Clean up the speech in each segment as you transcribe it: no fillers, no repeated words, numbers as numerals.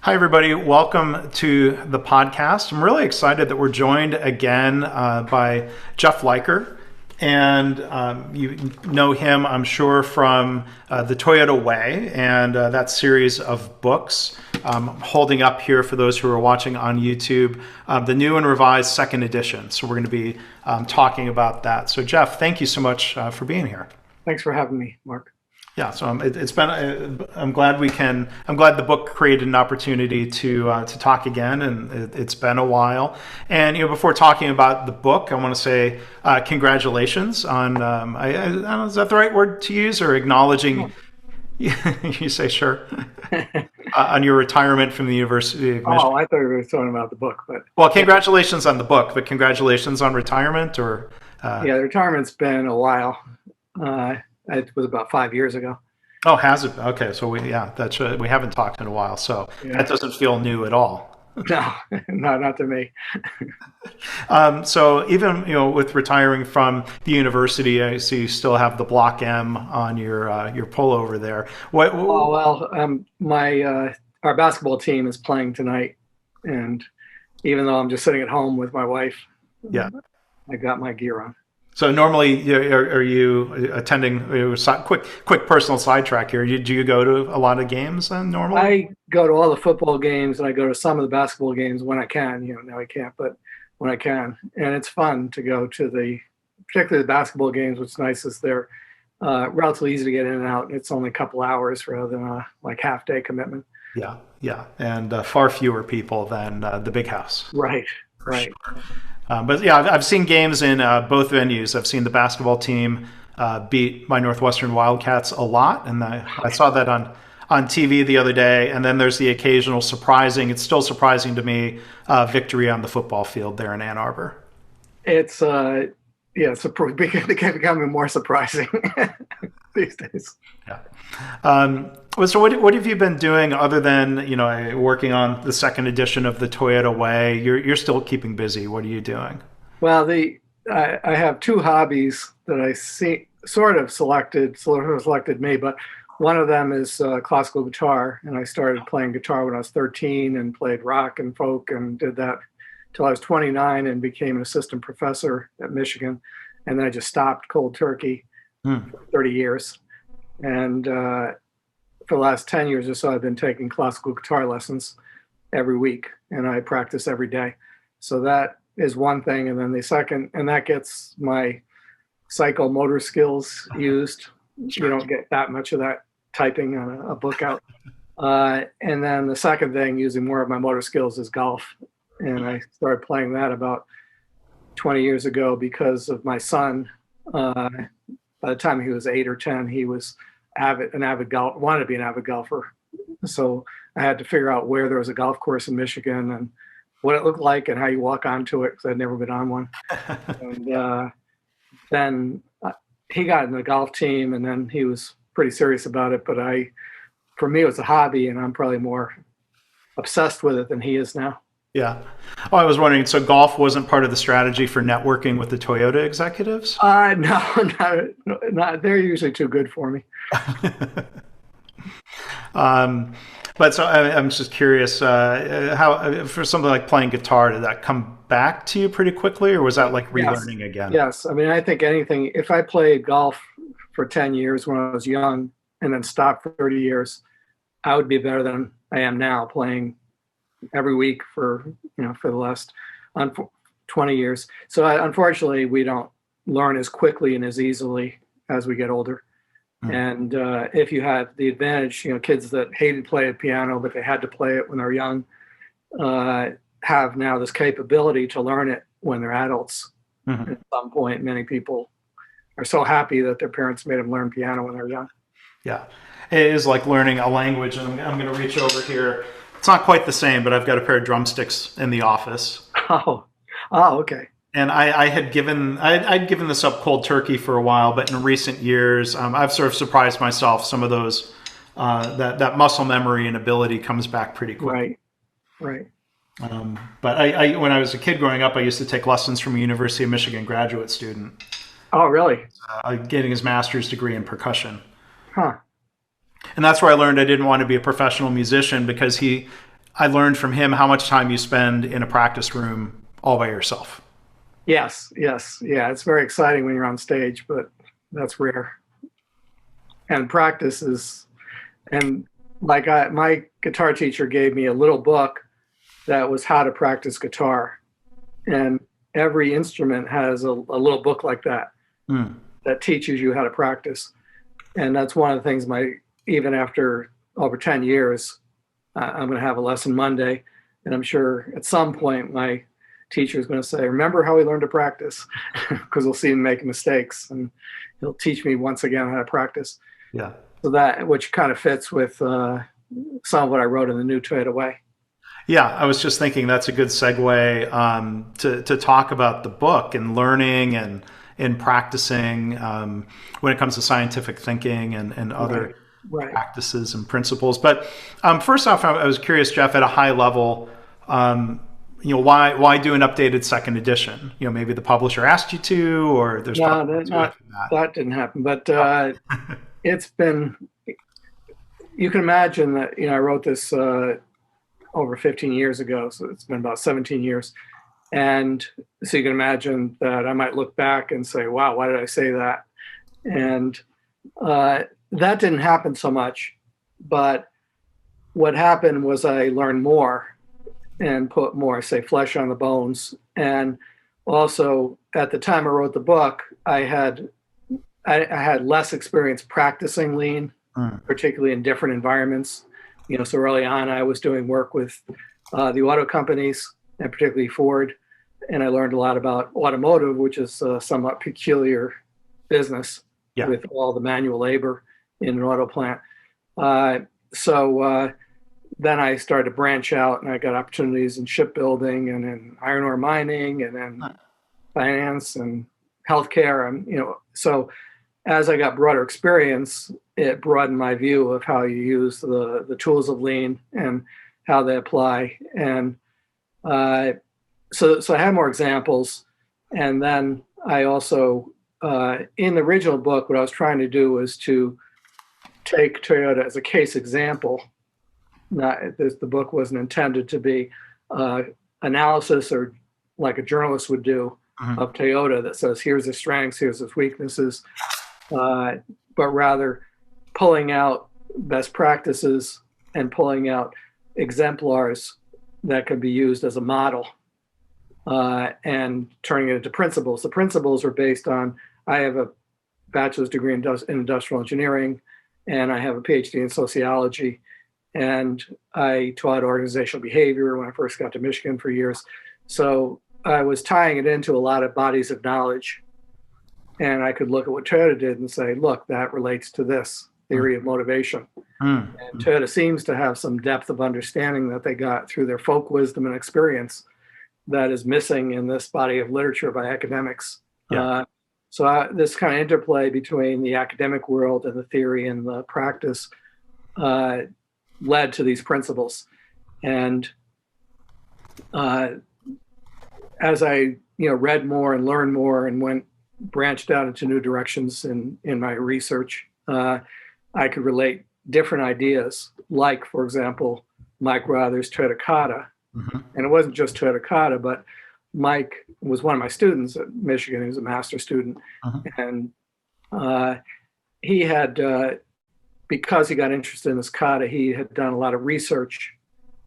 Hi, everybody. Welcome to the podcast. I'm really excited that we're joined again by Jeff Leiker. And you know him, I'm sure, from the Toyota Way and that series of books. Holding up here for those who are watching on YouTube, the new and revised second edition. So we're going to be talking about that. So, Jeff, thank you so much for being here. Thanks for having me, Mark. Yeah, so it's been. I'm glad we can. I'm glad the book created an opportunity to talk again, and it's been a while. And before talking about the book, I want to say congratulations on. I don't know, is that the right word to use, or acknowledging? You say sure. On your retirement from the University of Michigan. Oh, I thought you were talking about the book, but Well, congratulations on the book, but congratulations on retirement, or. Yeah, the retirement's been a while. It was about 5 years ago. Oh, has it? Okay, so we haven't talked in a while, so Yeah. that doesn't feel new at all. No, not to me. So even with retiring from the university, I see you still have the Block M on your pullover there. What? Oh well, our basketball team is playing tonight, and even though I'm just sitting at home with my wife, Yeah. I got my gear on. So normally, are you attending? Quick personal sidetrack here. Do you go to a lot of games then normally? I go to all the football games, and I go to some of the basketball games when I can. Now I can't, but when I can, and it's fun to go to particularly the basketball games. What's nice is they're relatively easy to get in and out. It's only a couple hours rather than a half day commitment. Yeah, and far fewer people than the big house. Right, right. Sure. But yeah, I've seen games in both venues. I've seen the basketball team beat my Northwestern Wildcats a lot, and I saw that on TV the other day. And then there's the occasional it's still surprising to me, victory on the football field there in Ann Arbor. It's it's becoming more surprising these days. Yeah. So what have you been doing other than working on the second edition of the Toyota Way? You're still keeping busy. What are you doing? Well, I have two hobbies that I see sort of selected me, but one of them is classical guitar, and I started playing guitar when I was 13 and played rock and folk and did that till I was 29 and became an assistant professor at Michigan, and then I just stopped cold turkey for 30 years. And for the last 10 years or so, I've been taking classical guitar lessons every week, and I practice every day. So that is one thing. And then the second, and that gets my psychomotor skills used. You don't get that much of that typing on a book out. And then the second thing, using more of my motor skills, is golf. And I started playing that about 20 years ago because of my son. By the time he was 8 or 10, he was wanted to be an avid golfer. So I had to figure out where there was a golf course in Michigan and what it looked like and how you walk onto it, because I'd never been on one. And then he got in the golf team, and then he was pretty serious about it. But for me, it was a hobby, and I'm probably more obsessed with it than he is now. Yeah. Oh, I was wondering, so golf wasn't part of the strategy for networking with the Toyota executives? No, not. They're usually too good for me. But so I'm just curious, how for something like playing guitar, did that come back to you pretty quickly, or was that like relearning again? Yes. I mean, I think if I played golf for 10 years when I was young and then stopped for 30 years, I would be better than I am now playing every week for the last 20 years. So unfortunately, we don't learn as quickly and as easily as we get older. And if you have the advantage, kids that hated to play the piano, but they had to play it when they're young, have now this capability to learn it when they're adults. Mm-hmm. At some point, many people are so happy that their parents made them learn piano when they're young. Yeah. It is like learning a language. And I'm going to reach over here. It's not quite the same, but I've got a pair of drumsticks in the office. Oh, okay. And I'd given this up cold turkey for a while, but in recent years, I've sort of surprised myself. Some of those, that muscle memory and ability comes back pretty quick. Right. But I when I was a kid growing up, I used to take lessons from a University of Michigan graduate student. Oh, really? Getting his master's degree in percussion. Huh. And that's where I learned I didn't want to be a professional musician, because he I learned from him how much time you spend in a practice room all by yourself. Yes, yes, yeah. It's very exciting when you're on stage, but that's rare. And practice is, and like my guitar teacher gave me a little book that was how to practice guitar, and every instrument has a little book like that Mm. that teaches you how to practice. And that's one of the things even after over 10 years, I'm going to have a lesson Monday. And I'm sure at some point my teacher is going to say, remember how we learned to practice? Because he'll see me making mistakes and he'll teach me once again how to practice. Yeah. So that, which kind of fits with some of what I wrote in the new Toyota Way. Yeah, I was just thinking that's a good segue to talk about the book and learning and practicing when it comes to scientific thinking and other Right. practices and principles. But first off, I was curious, Jeff, at a high level, why do an updated second edition? Maybe the publisher asked you to, or there's No, probably that didn't happen. But it's been. You can imagine that I wrote this over 15 years ago, so it's been about 17 years. And so you can imagine that I might look back and say, wow, why did I say that? And that didn't happen so much. But what happened was I learned more and put more, say, flesh on the bones. And also, at the time I wrote the book, I had less experience practicing lean, particularly in different environments. So early on, I was doing work with the auto companies, and particularly Ford, and I learned a lot about automotive, which is a somewhat peculiar business with all the manual labor in an auto plant. So then I started to branch out, and I got opportunities in shipbuilding and in iron ore mining and in finance and healthcare. And so as I got broader experience, it broadened my view of how you use the tools of lean and how they apply. And so I had more examples. And then I also, in the original book, what I was trying to do was to take Toyota as a case example. The book wasn't intended to be analysis or like a journalist would do of Toyota that says, here's its strengths, here's its weaknesses. But rather pulling out best practices and pulling out exemplars that could be used as a model and turning it into principles. The principles are based on, I have a bachelor's degree in industrial engineering, and I have a PhD in sociology, and I taught organizational behavior when I first got to Michigan for years. So I was tying it into a lot of bodies of knowledge. And I could look at what Toyota did and say, look, that relates to this theory of motivation. And Toyota seems to have some depth of understanding that they got through their folk wisdom and experience that is missing in this body of literature by academics. So this kind of interplay between the academic world and the theory and the practice led to these principles. And as I read more and learned more and branched out into new directions in my research, I could relate different ideas, like, for example, Mike Rother's Toyota Kata. And it wasn't just Toyota Kata, but Mike was one of my students at Michigan. He was a master's student. And he had, because he got interested in this kata, he had done a lot of research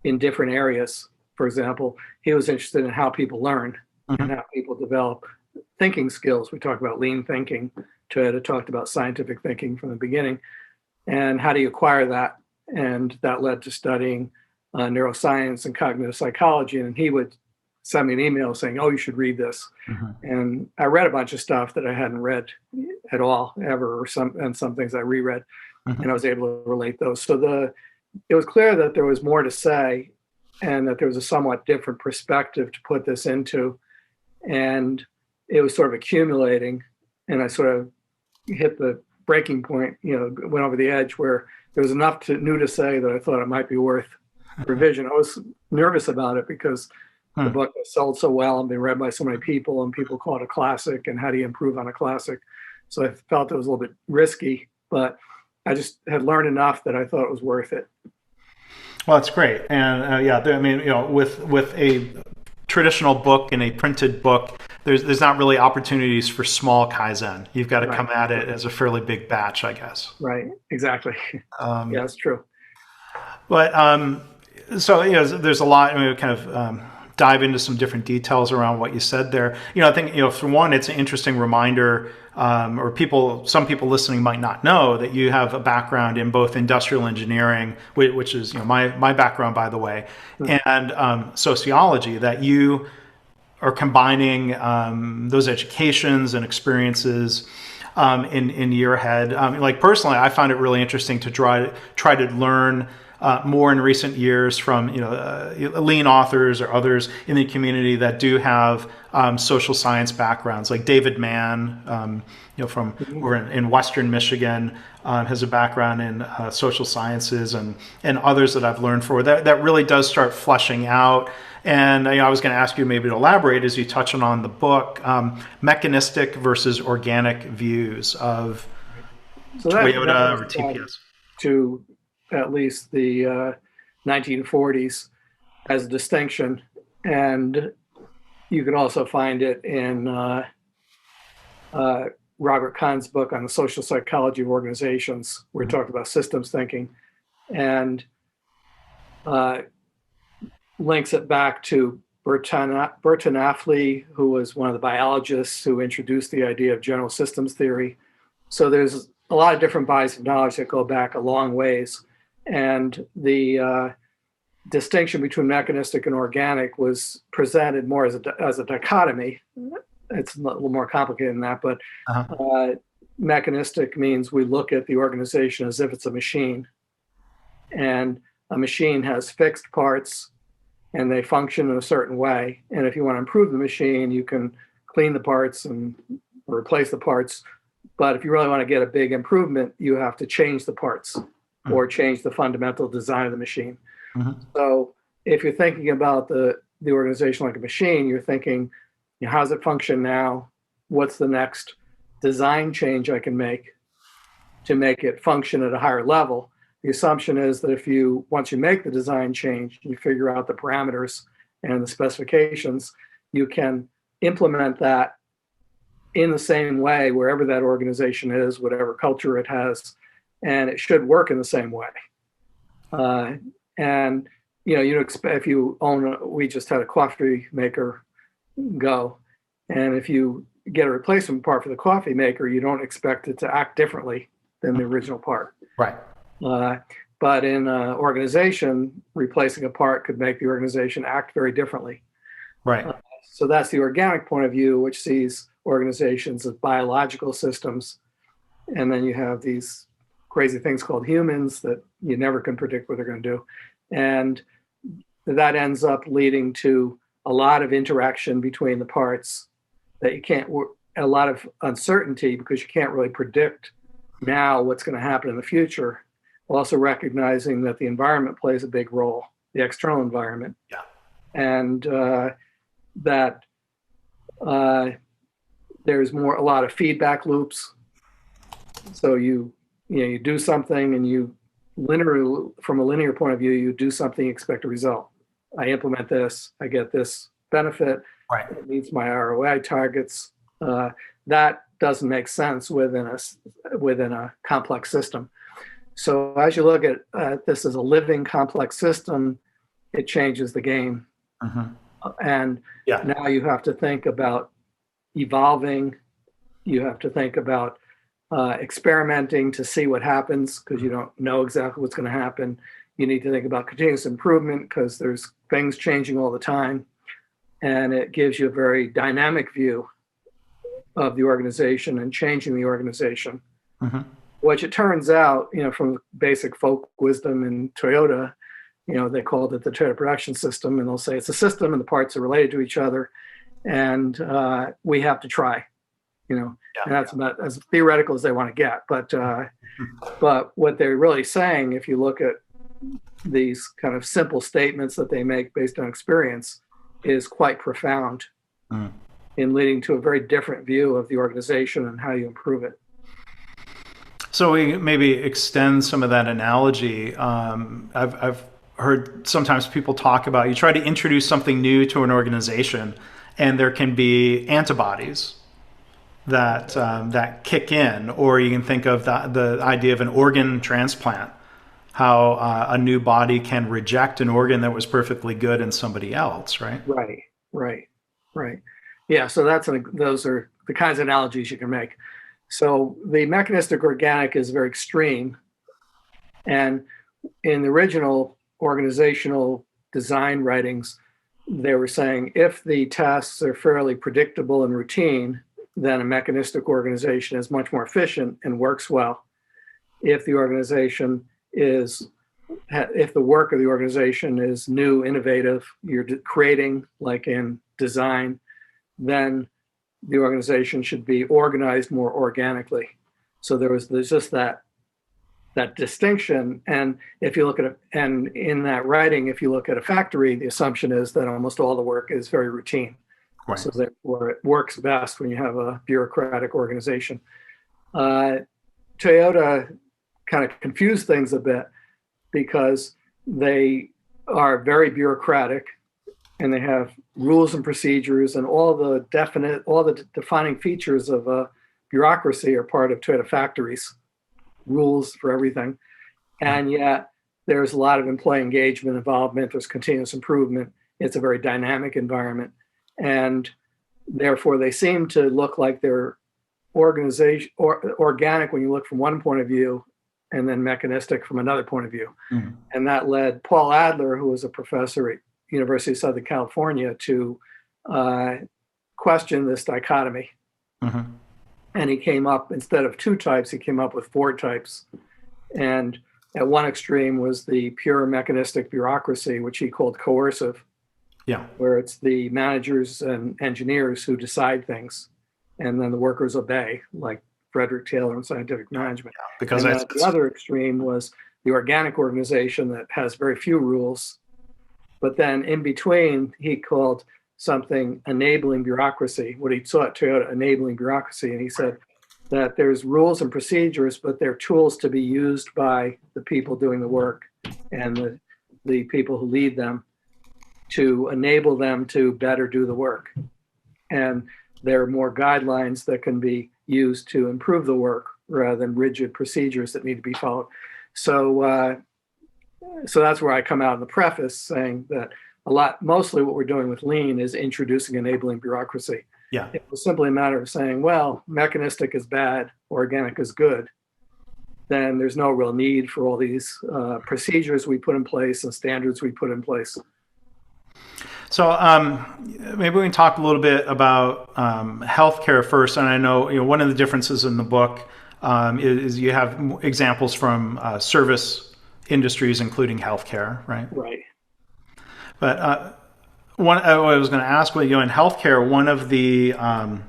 in different areas. For example, he was interested in how people learn and how people develop thinking skills. We talked about lean thinking. Toyota talked about scientific thinking from the beginning. And how do you acquire that? And that led to studying neuroscience and cognitive psychology. And he would send me an email saying, oh, you should read this. And I read a bunch of stuff that I hadn't read at all ever, and some things I reread, and I was able to relate those. So it was clear that there was more to say and that there was a somewhat different perspective to put this into. And it was sort of accumulating, and I sort of hit the breaking point, went over the edge where there was enough new to say that I thought it might be worth revision. I was nervous about it because the book has sold so well and been read by so many people, and people call it a classic, and how do you improve on a classic? So I felt it was a little bit risky, but I just had learned enough that I thought it was worth it. Well, that's great. And yeah, I mean, with a traditional book and a printed book, there's not really opportunities for small Kaizen. You've got to Right. come at it as a fairly big batch, I guess. Right. Exactly. Yeah, that's true. But so there's a lot. I mean, we kind of dive into some different details around what you said there. I think for one, it's an interesting reminder, or some people listening might not know that you have a background in both industrial engineering, which is my background, by the way, and sociology. That you are combining those educations and experiences in your head. Like personally, I found it really interesting to try to learn more in recent years from lean authors or others in the community that do have social science backgrounds, like David Mann, from we're in Western Michigan, has a background in social sciences, and others that I've learned for that really does start fleshing out. And I was going to ask you maybe to elaborate as you touch on the book, mechanistic versus organic views of So Toyota or that TPS. to at least the 1940s as a distinction. And you can also find it in Robert Kahn's book on the social psychology of organizations, where he talked about systems thinking, and links it back to Burton Affley, who was one of the biologists who introduced the idea of general systems theory. So there's a lot of different bodies of knowledge that go back a long ways. And the distinction between mechanistic and organic was presented more as a dichotomy. It's a little more complicated than that, but mechanistic means we look at the organization as if it's a machine. And a machine has fixed parts and they function in a certain way. And if you want to improve the machine, you can clean the parts and replace the parts. But if you really want to get a big improvement, you have to change the parts or change the fundamental design of the machine. Mm-hmm. So if you're thinking about the organization like a machine, you're thinking, how does it function now? What's the next design change I can make to make it function at a higher level? The assumption is that once you make the design change, you figure out the parameters and the specifications, you can implement that in the same way wherever that organization is, whatever culture it has, and it should work in the same way. And you expect, if you we just had a coffee maker go, and if you get a replacement part for the coffee maker, you don't expect it to act differently than the original part. Right. But in an organization, replacing a part could make the organization act very differently. Right. So that's the organic point of view, which sees organizations as biological systems. And then you have these crazy things called humans that you never can predict what they're going to do. And that ends up leading to a lot of interaction between the parts that you can't, a lot of uncertainty because you can't really predict now what's going to happen in the future. Also recognizing that the environment plays a big role, the external environment. Yeah. And that there's a lot of feedback loops. So you do something and you from a linear point of view, you do something, you expect a result. I implement this, I get this benefit. Right. It meets my ROI targets. That doesn't make sense within a complex system. So as you look at this as a living complex system, it changes the game. Mm-hmm. And now you have to think about evolving. You have to think about experimenting to see what happens because you don't know exactly what's going to happen. You need to think about continuous improvement because there's things changing all the time. And it gives you a very dynamic view of the organization and changing the organization. Mm-hmm. Which it turns out, from basic folk wisdom in Toyota, they called it the Toyota production system, and they'll say it's a system and the parts are related to each other, and we have to try, and that's about as theoretical as they want to get. But what they're really saying, if you look at these kind of simple statements that they make based on experience, is quite profound in leading to a very different view of the organization and how you improve it. So we maybe extend some of that analogy. I've heard sometimes people talk about, you try to introduce something new to an organization, and there can be antibodies that kick in, or you can think of the idea of an organ transplant, how a new body can reject an organ that was perfectly good in somebody else, right? Right, right, right. Yeah, so those are the kinds of analogies you can make. So the mechanistic organic is very extreme, and in the original organizational design writings, they were saying if the tasks are fairly predictable and routine, then a mechanistic organization is much more efficient and works well. If the organization is if the work of the organization is new, innovative, you're creating, like in design, then the organization should be organized more organically. So there's just that distinction. And if you look at it, and in that writing, if you look at a factory, the assumption is that almost all the work is very routine. Right. So therefore, it works best when you have a bureaucratic organization. Toyota kind of confused things a bit because they are very bureaucratic and they have rules and procedures, and all the defining features of a bureaucracy are part of Toyota factories, rules for everything. And yet there's a lot of employee engagement, involvement, there's continuous improvement. It's a very dynamic environment. And therefore they seem to look like they're organic when you look from one point of view, and then mechanistic from another point of view. Mm-hmm. And that led Paul Adler, who was a professor at University of Southern California, to question this dichotomy. Mm-hmm. And he came up, instead of 2 types, he came up with 4 types. And at one extreme was the pure mechanistic bureaucracy, which he called coercive, where it's the managers and engineers who decide things, and then the workers obey, like Frederick Taylor in Scientific Management. Yeah, because the other extreme was the organic organization that has very few rules. But then in between, he called something enabling bureaucracy, what he saw at Toyota, enabling bureaucracy. And he said that there's rules and procedures, but they're tools to be used by the people doing the work and the people who lead them to enable them to better do the work. And there are more guidelines that can be used to improve the work rather than rigid procedures that need to be followed. So that's where I come out in the preface saying that mostly what we're doing with lean is introducing enabling bureaucracy. Yeah. It was simply a matter of saying, well, mechanistic is bad, organic is good. Then there's no real need for all these procedures we put in place and standards we put in place. So maybe we can talk a little bit about healthcare first. And I know, one of the differences in the book is you have examples from service industries, including healthcare, right? Right. But what I was going to ask, in healthcare, one of the kind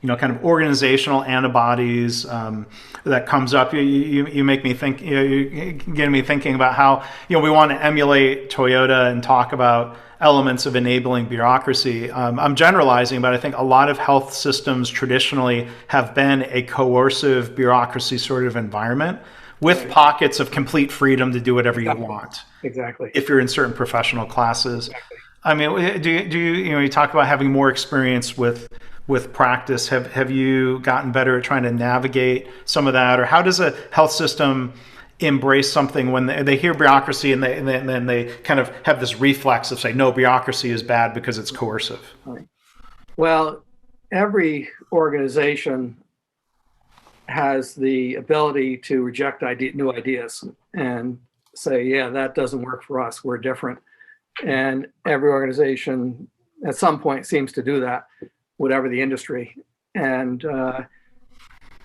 of organizational antibodies that comes up. You make me think. You get me thinking about how we want to emulate Toyota and talk about elements of enabling bureaucracy. I'm generalizing, but I think a lot of health systems traditionally have been a coercive bureaucracy sort of environment with pockets of complete freedom to do whatever you want. Exactly. If you're in certain professional classes. Exactly. I mean, do you talk about having more experience with practice? Have you gotten better at trying to navigate some of that, or how does a health system embrace something when they hear bureaucracy and then they kind of have this reflex of saying, no, bureaucracy is bad because it's coercive? Right. Well, every organization has the ability to reject new ideas and say, yeah, that doesn't work for us, we're different. And every organization at some point seems to do that, whatever the industry. And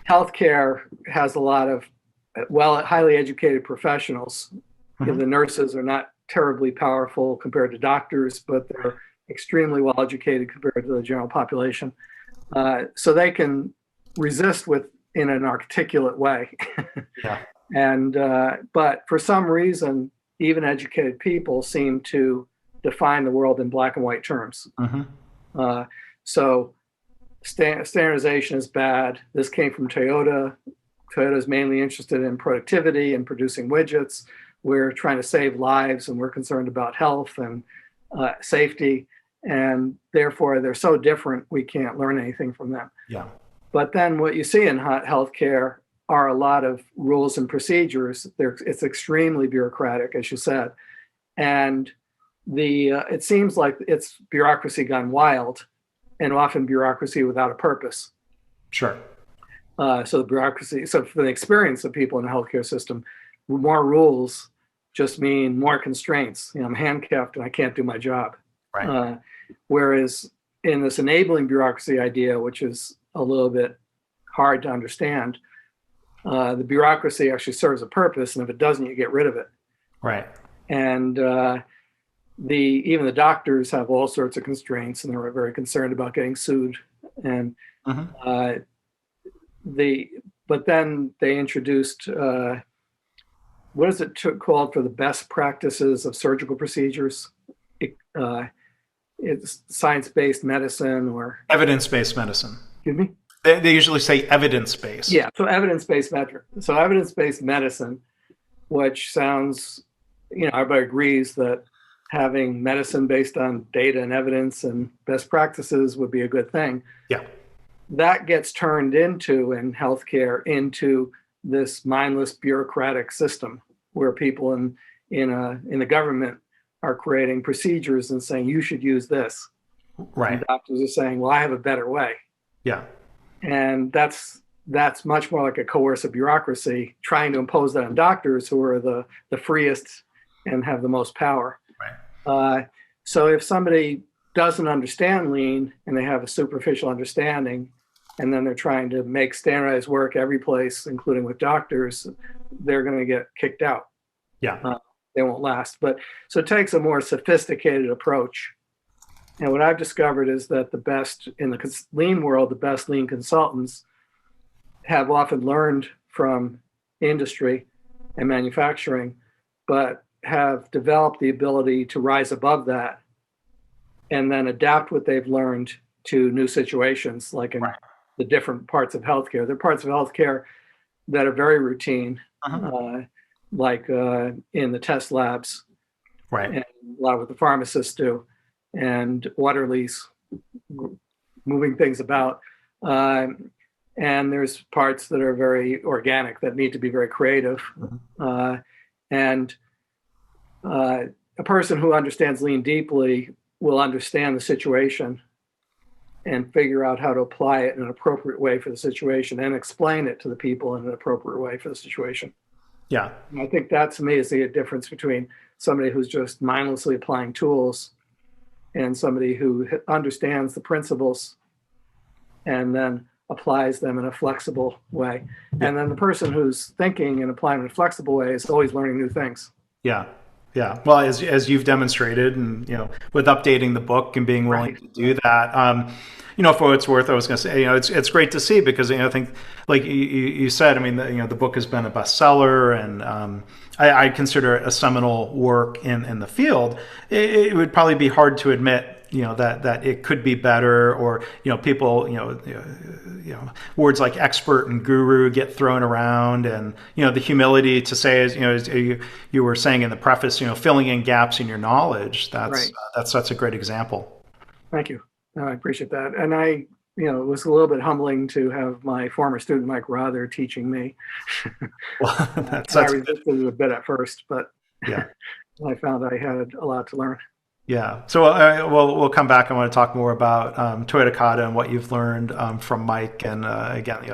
healthcare has a lot of highly educated professionals. Mm-hmm. The nurses are not terribly powerful compared to doctors, but they're extremely well educated compared to the general population. So they can resist in an articulate way. Yeah. And but for some reason, even educated people seem to define the world in black and white terms. Mm-hmm. So standardization is bad. This came from Toyota. Toyota is mainly interested in productivity and producing widgets. we're trying to save lives and we're concerned about health and safety. And therefore, they're so different, we can't learn anything from them. Yeah. But then what you see in healthcare are a lot of rules and procedures. It's extremely bureaucratic, as you said. And it seems like it's bureaucracy gone wild, and often bureaucracy without a purpose. Sure. So for the experience of people in the healthcare system, more rules just mean more constraints. I'm handcuffed and I can't do my job. Right. Whereas in this enabling bureaucracy idea, which is a little bit hard to understand, the bureaucracy actually serves a purpose, and if it doesn't, you get rid of it. Right. And even the doctors have all sorts of constraints, and they're very concerned about getting sued. And but then they introduced what is it called for the best practices of surgical procedures? It's science-based medicine or evidence-based medicine. Excuse me? They usually say evidence-based. Yeah, so evidence-based medicine, which sounds, everybody agrees that having medicine based on data and evidence and best practices would be a good thing. Yeah. That gets turned into, in healthcare, into this mindless bureaucratic system where people in the government are creating procedures and saying, you should use this. Right. And doctors are saying, well, I have a better way. Yeah. And that's much more like a coercive bureaucracy trying to impose that on doctors who are the freest and have the most power. Right. So if somebody doesn't understand lean and they have a superficial understanding, and then they're trying to make standardized work every place, including with doctors, they're going to get kicked out. Yeah. They won't last. So it takes a more sophisticated approach. And what I've discovered is that the best in the lean world, the best lean consultants have often learned from industry and manufacturing, but have developed the ability to rise above that and then adapt what they've learned to new situations, like in the different parts of healthcare. There are parts of healthcare that are very routine, like in the test labs, and a lot of what the pharmacists do, and orderlies moving things about. And there's parts that are very organic that need to be very creative. And a person who understands lean deeply will understand the situation and figure out how to apply it in an appropriate way for the situation and explain it to the people in an appropriate way for the situation. Yeah. And I think that, to me, is the difference between somebody who's just mindlessly applying tools and somebody who understands the principles and then applies them in a flexible way. Yeah. And then the person who's thinking and applying in a flexible way is always learning new things. Yeah. Yeah. Well, as you've demonstrated, and with updating the book and being willing to do that, for what it's worth, I was going to say, it's great to see, because I think, like you said, the book has been a bestseller, and I consider it a seminal work in the field. It would probably be hard to admit, that it could be better, or people, words like expert and guru get thrown around, and the humility to say, as you were saying in the preface, filling in gaps in your knowledge. That's a great example. Thank you. No, I appreciate that, and it was a little bit humbling to have my former student Mike Rother teaching me. Well, I resisted it a bit at first, but yeah, I found I had a lot to learn. Yeah. So we'll come back. I want to talk more about Toyota Kata and what you've learned from Mike. And again,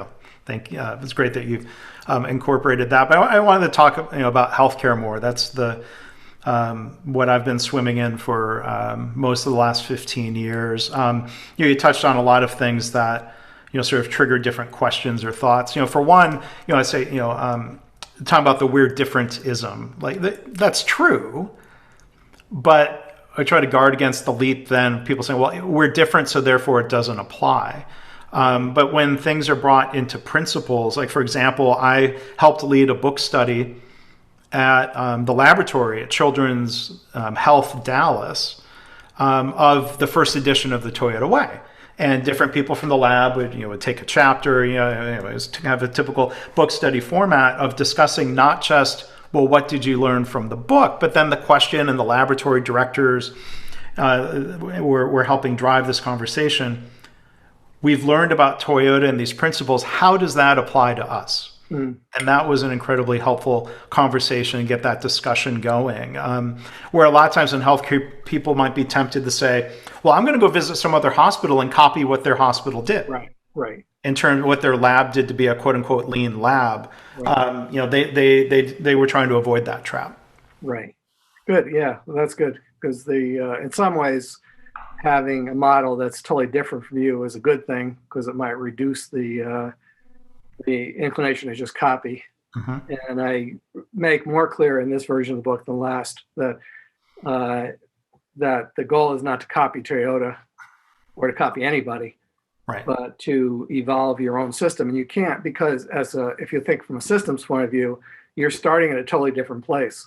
it's great that you've incorporated that. But I wanted to talk about healthcare more. That's what I've been swimming in for most of the last 15 years. You touched on a lot of things that sort of trigger different questions or thoughts. For one, I say talking about the weird differentism. Like that's true, but I try to guard against the leap then people saying, well, we're different, so therefore it doesn't apply. But when things are brought into principles, like, for example, I helped lead a book study at the laboratory at Children's Health Dallas of the first edition of the Toyota Way. And different people from the lab would take a chapter, anyways, to have a typical book study format of discussing not just well, what did you learn from the book? But then the question, and the laboratory directors were helping drive this conversation. We've learned about Toyota and these principles. How does that apply to us? And that was an incredibly helpful conversation and get that discussion going. Where a lot of times in healthcare, people might be tempted to say, well, I'm going to go visit some other hospital and copy what their hospital did. Right. In terms of what their lab did to be a quote unquote lean lab. Right. They were trying to avoid that trap. Right. Good. Yeah, well, that's good, because in some ways, having a model that's totally different from you is a good thing, because it might reduce the inclination to just copy. And I make more clear in this version of the book than last that the goal is not to copy Toyota or to copy anybody, right, but to evolve your own system. And you can't, because if you think from a systems point of view, you're starting at a totally different place.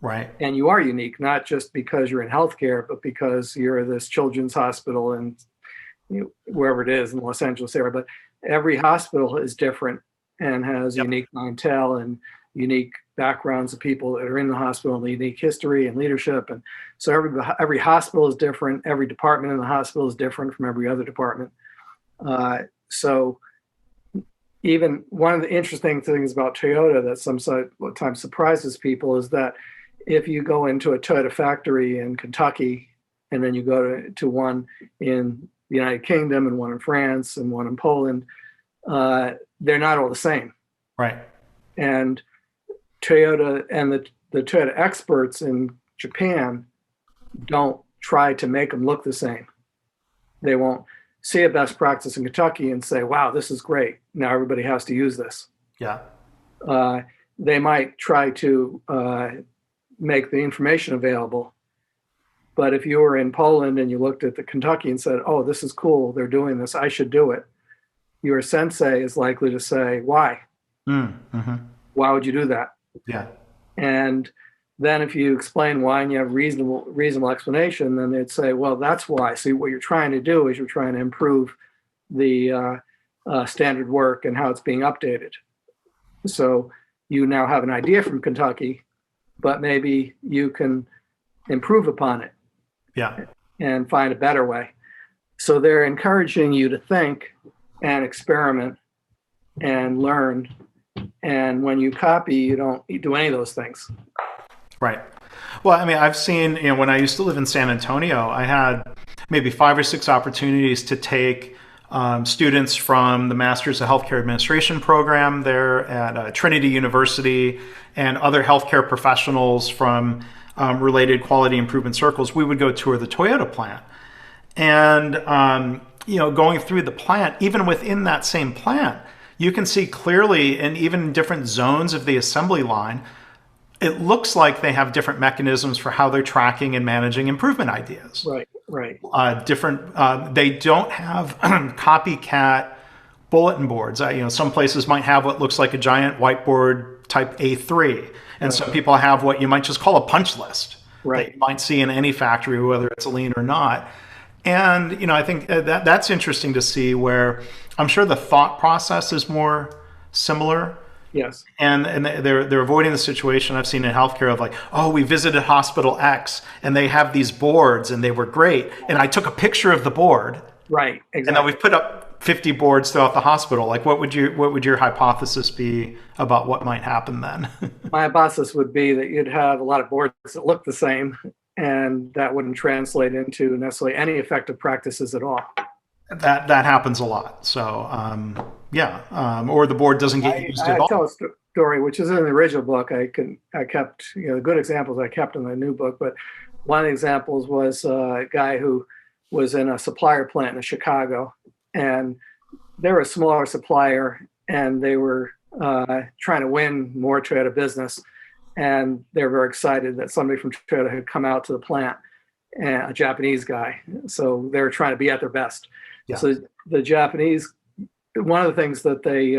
Right. And you are unique, not just because you're in healthcare, but because you're this children's hospital and wherever it is in the Los Angeles area. But every hospital is different and has unique clientele and unique backgrounds of people that are in the hospital, and unique history and leadership. And so every hospital is different. Every department in the hospital is different from every other department. So even one of the interesting things about Toyota that sometimes surprises people is that if you go into a Toyota factory in Kentucky, and then you go to one in the United Kingdom and one in France and one in Poland, they're not all the same. Right. And Toyota and the Toyota experts in Japan don't try to make them look the same. They won't see a best practice in Kentucky and say, wow, this is great. Now everybody has to use this. Yeah. They might try to make the information available. But if you were in Poland and you looked at the Kentucky and said, oh, this is cool, they're doing this, I should do it, your sensei is likely to say, why? Why would you do that? Yeah. And then if you explain why and you have reasonable explanation, then they'd say, well, that's why. See, what you're trying to do is you're trying to improve the standard work and how it's being updated. So you now have an idea from Kentucky, but maybe you can improve upon it. Yeah. And find a better way. So they're encouraging you to think and experiment and learn. And when you copy, you don't do any of those things. Right. Well, I mean, I've seen, when I used to live in San Antonio, I had maybe 5 or 6 opportunities to take students from the Masters of Healthcare Administration program there at Trinity University and other healthcare professionals from related quality improvement circles. We would go tour the Toyota plant. And, going through the plant, even within that same plant, you can see clearly, and even in different zones of the assembly line, it looks like they have different mechanisms for how they're tracking and managing improvement ideas. Right. They don't have copycat bulletin boards. Some places might have what looks like a giant whiteboard type A3. And some people have what you might just call a punch list. Right. That you might see in any factory, whether it's a lean or not. And, I think that's interesting to see, where I'm sure the thought process is more similar. Yes. And they're avoiding the situation I've seen in healthcare of like, oh, we visited hospital X and they have these boards and they were great. And I took a picture of the board. Right. Exactly. And then we've put up 50 boards throughout the hospital. Like, what would your hypothesis be about what might happen then? My hypothesis would be that you'd have a lot of boards that look the same, and that wouldn't translate into necessarily any effective practices at all. That happens a lot. So, or the board doesn't get used at all. I tell a story, which is in the original book. I kept, the good examples I kept in the new book, but one of the examples was a guy who was in a supplier plant in Chicago, and they were a smaller supplier, and they were trying to win more Toyota business, and they were very excited that somebody from Toyota had come out to the plant, and a Japanese guy. So they were trying to be at their best. Yeah. So the Japanese, one of the things that they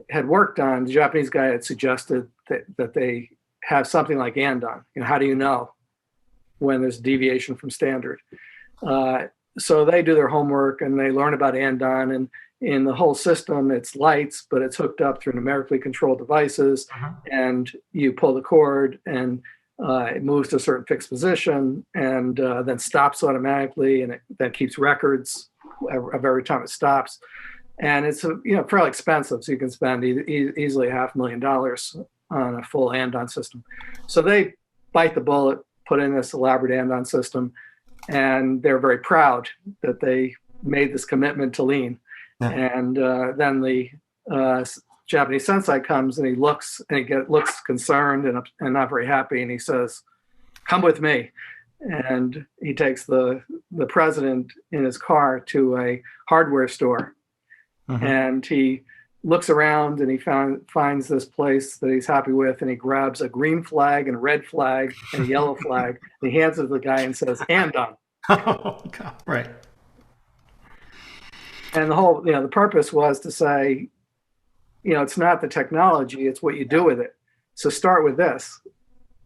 had worked on, the Japanese guy had suggested that they have something like andon. How do you know when there's deviation from standard? So they do their homework and they learn about andon, and in the whole system, it's lights, but it's hooked up through numerically controlled devices, and you pull the cord, and it moves to a certain fixed position, and then stops automatically, and it then keeps records of every time it stops. And it's fairly expensive, so you can spend easily $500,000 on a full andon system. So they bite the bullet, put in this elaborate andon system, and they're very proud that they made this commitment to lean. Yeah. And then the Japanese sensei comes, and he looks concerned and not very happy, and he says, "Come with me." And he takes the president in his car to a hardware store, and he looks around, and he finds this place that he's happy with, and he grabs a green flag and a red flag and a yellow flag, and he hands it to the guy and says, "Andon." Oh, God. Right. And the whole, the purpose was to say, it's not the technology, it's what you do with it. So start with this.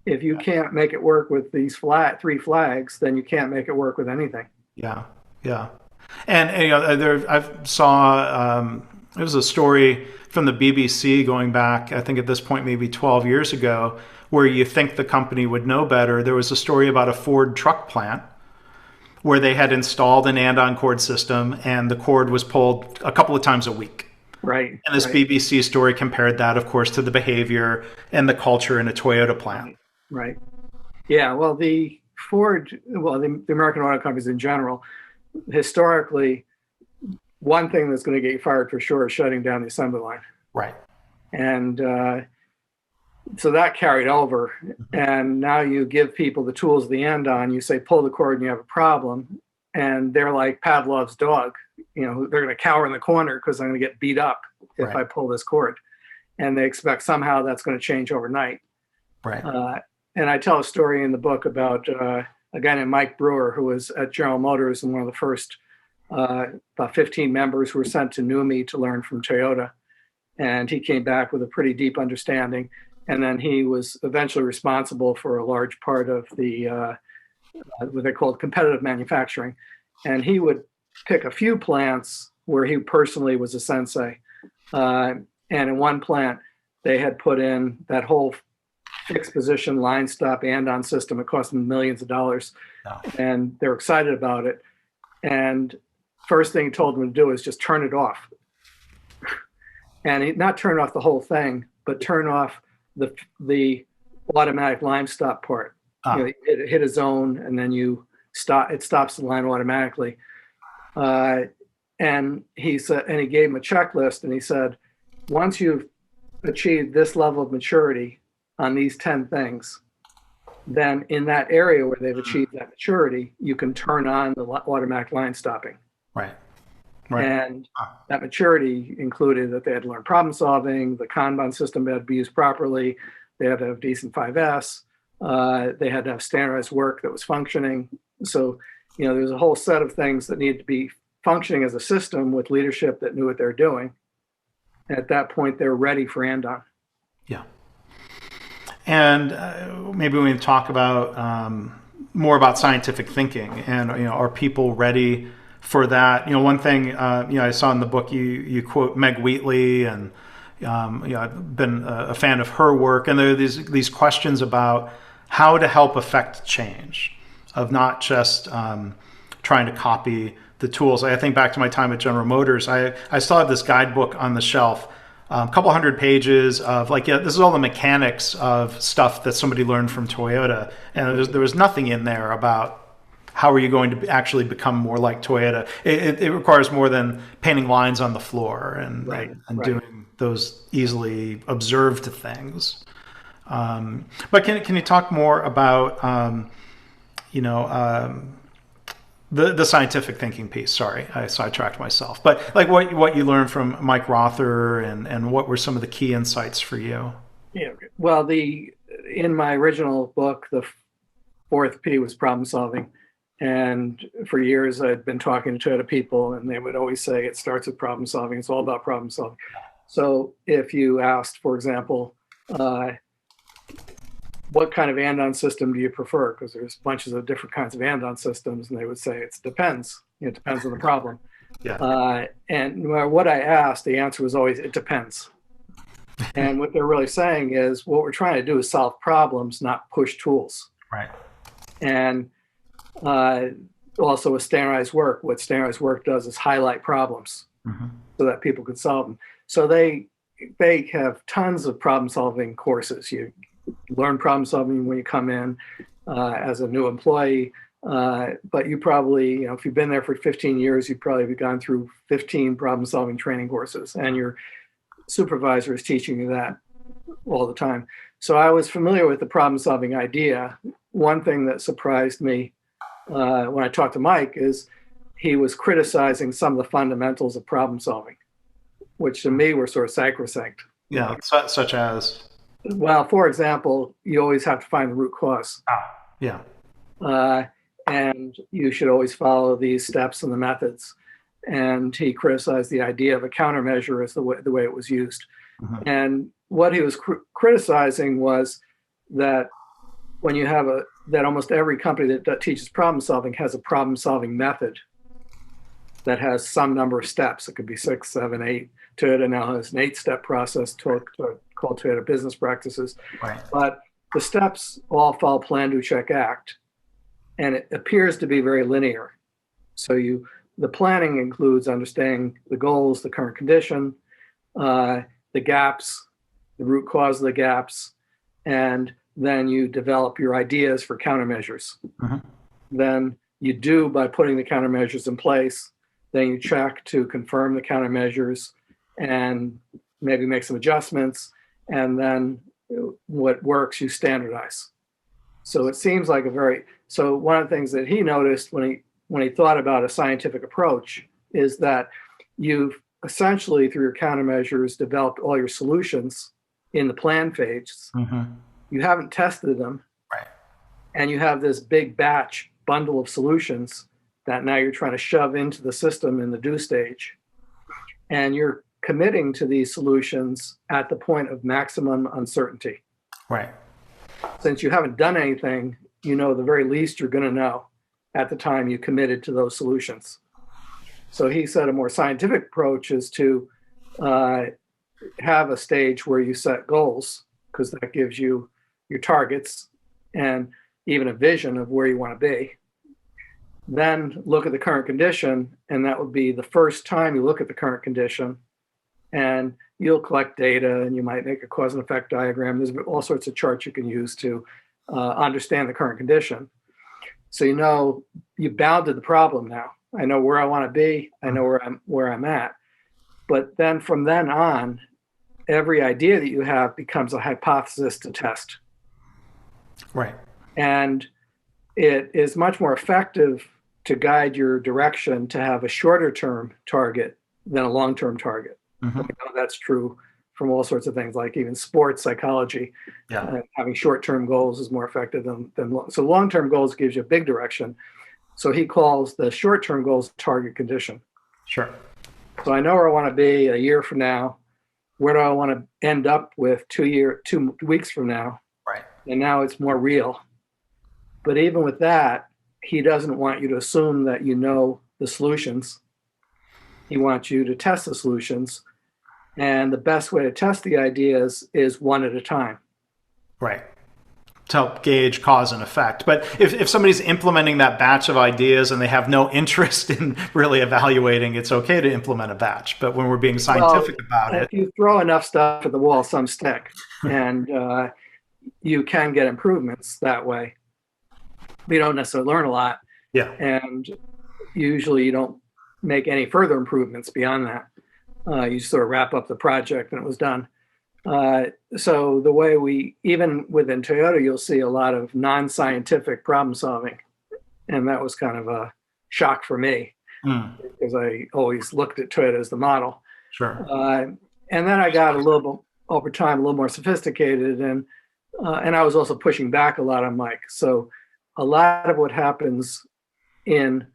If you can't make it work with these three flags, then you can't make it work with anything. Yeah, yeah. And I saw it was a story from the BBC going back, I think at this point maybe 12 years ago, where you think the company would know better. There was a story about a Ford truck plant where they had installed an andon cord system, and the cord was pulled a couple of times a week. Right. And this BBC story compared that, of course, to the behavior and the culture in a Toyota plant. Right. Yeah. Well, the American auto companies in general, historically, one thing that's going to get you fired for sure is shutting down the assembly line. Right. And so that carried over. And now you give people the tools of the andon, you say, pull the cord and you have a problem. And they're like Pavlov's dog. They're going to cower in the corner because I'm going to get beat up if I pull this cord. And they expect somehow that's going to change overnight. Right. And I tell a story in the book about a guy named Mike Brewer, who was at General Motors and one of the first about 15 members who were sent to NUMMI to learn from Toyota. And he came back with a pretty deep understanding. And then he was eventually responsible for a large part of the what they called competitive manufacturing. And he would pick a few plants where he personally was a sensei. And in one plant, they had put in that whole fixed position line stop andon system. It cost them millions of dollars. Oh. And they're excited about it. And first thing he told them to do is just turn it off. And not turn off the whole thing, but turn off the automatic line stop part. It hit a zone, and then it stops the line automatically. And he said, and he gave him a checklist, and he said, once you've achieved this level of maturity on these 10 things, then in that area where they've achieved that maturity, you can turn on the automatic line stopping. Right. And that maturity included that they had to learn problem solving, the Kanban system had to be used properly, they had to have decent 5S, they had to have standardized work that was functioning. So, there's a whole set of things that needed to be functioning as a system with leadership that knew what they're doing. And at that point, they're ready for andon. Yeah. And maybe we can talk about more about scientific thinking, and are people ready for that? One thing I saw in the book, you quote Meg Wheatley, and I've been a fan of her work, and there are these questions about how to help affect change, of not just trying to copy the tools. I think back to my time at General Motors. I still have this guidebook on the shelf, a couple hundred pages of this is all the mechanics of stuff that somebody learned from Toyota, and there was nothing in there about how are you going to actually become more like Toyota. It requires more than painting lines on the floor and doing those easily observed things. But can you talk more about the scientific thinking piece? Sorry, I sidetracked myself. But what you learned from Mike Rother, and what were some of the key insights for you? Yeah. Well, in my original book, the fourth P was problem solving. And for years, I'd been talking to Toyota people, and they would always say it starts with problem solving. It's all about problem solving. So if you asked, for example, what kind of andon system do you prefer? Because there's bunches of different kinds of andon systems, and they would say it depends. It depends on the problem. Yeah. And no matter what I asked, the answer was always, it depends. And what they're really saying is what we're trying to do is solve problems, not push tools. Right. And uh, also with standardized work, what standardized work does is highlight problems Hmm. so that people could solve them. So they have tons of problem solving courses. You learn problem solving when you come in as a new employee. But you probably, if you've been there for 15 years, you've probably gone through 15 problem solving training courses, and your supervisor is teaching you that all the time. So I was familiar with the problem solving idea. One thing that surprised me when I talked to Mike is he was criticizing some of the fundamentals of problem solving, which to me were sort of sacrosanct. Yeah. Such as. Well, for example, you always have to find the root cause. Yeah. Uh, and you should always follow these steps and the methods. And he criticized the idea of a countermeasure as the way it was used. Hmm. And what he was criticizing was that when you have that almost every company that teaches problem solving has a problem solving method that has some number of steps. It could be 6, 7, 8. Toyota now has an 8-step process called Toyota Business Practices. Right. But the steps all follow plan, do, check, act. And it appears to be very linear. So the planning includes understanding the goals, the current condition, the gaps, the root cause of the gaps, and then you develop your ideas for countermeasures. Hmm. Then you do by putting the countermeasures in place. Then you check to confirm the countermeasures and maybe make some adjustments. And then what works, you standardize. So it seems like so one of the things that he noticed when he thought about a scientific approach is that you've essentially, through your countermeasures, developed all your solutions in the plan phase. Hmm. You haven't tested them. Right. And you have this big batch bundle of solutions that now you're trying to shove into the system in the do stage. And you're committing to these solutions at the point of maximum uncertainty. Right. Since you haven't done anything, the very least you're going to know at the time you committed to those solutions. So he said a more scientific approach is to have a stage where you set goals, because that gives you your targets and even a vision of where you want to be. Then look at the current condition, and that would be the first time you look at the current condition, and you'll collect data and you might make a cause and effect diagram. There's all sorts of charts you can use to understand the current condition. So you've bounded the problem now. I know where I want to be. I know where I'm at. But then from then on, every idea that you have becomes a hypothesis to test. Right. And it is much more effective to guide your direction to have a shorter term target than a long term target. Mm-hmm. That's true from all sorts of things, like even sports psychology. Yeah. Having short-term goals is more effective than so long-term goals gives you a big direction. So he calls the short-term goals target condition. Sure. So I know where I want to be a year from now. Where do I want to end up with 2 weeks from now? Right. And now it's more real. But even with that, he doesn't want you to assume that you know the solutions. He wants you to test the solutions. And the best way to test the ideas is one at a time. Right. To help gauge cause and effect. But if somebody's implementing that batch of ideas and they have no interest in really evaluating, it's okay to implement a batch. But when we're being scientific about it. If you throw enough stuff at the wall, some stick. And you can get improvements that way. You don't necessarily learn a lot. Yeah. And usually you don't make any further improvements beyond that. You sort of wrap up the project and it was done. So the way even within Toyota, you'll see a lot of non-scientific problem solving. And that was kind of a shock for me because I always looked at Toyota as the model. Sure. And then I got over time, a little more sophisticated, and I was also pushing back a lot on Mike. So a lot of what happens on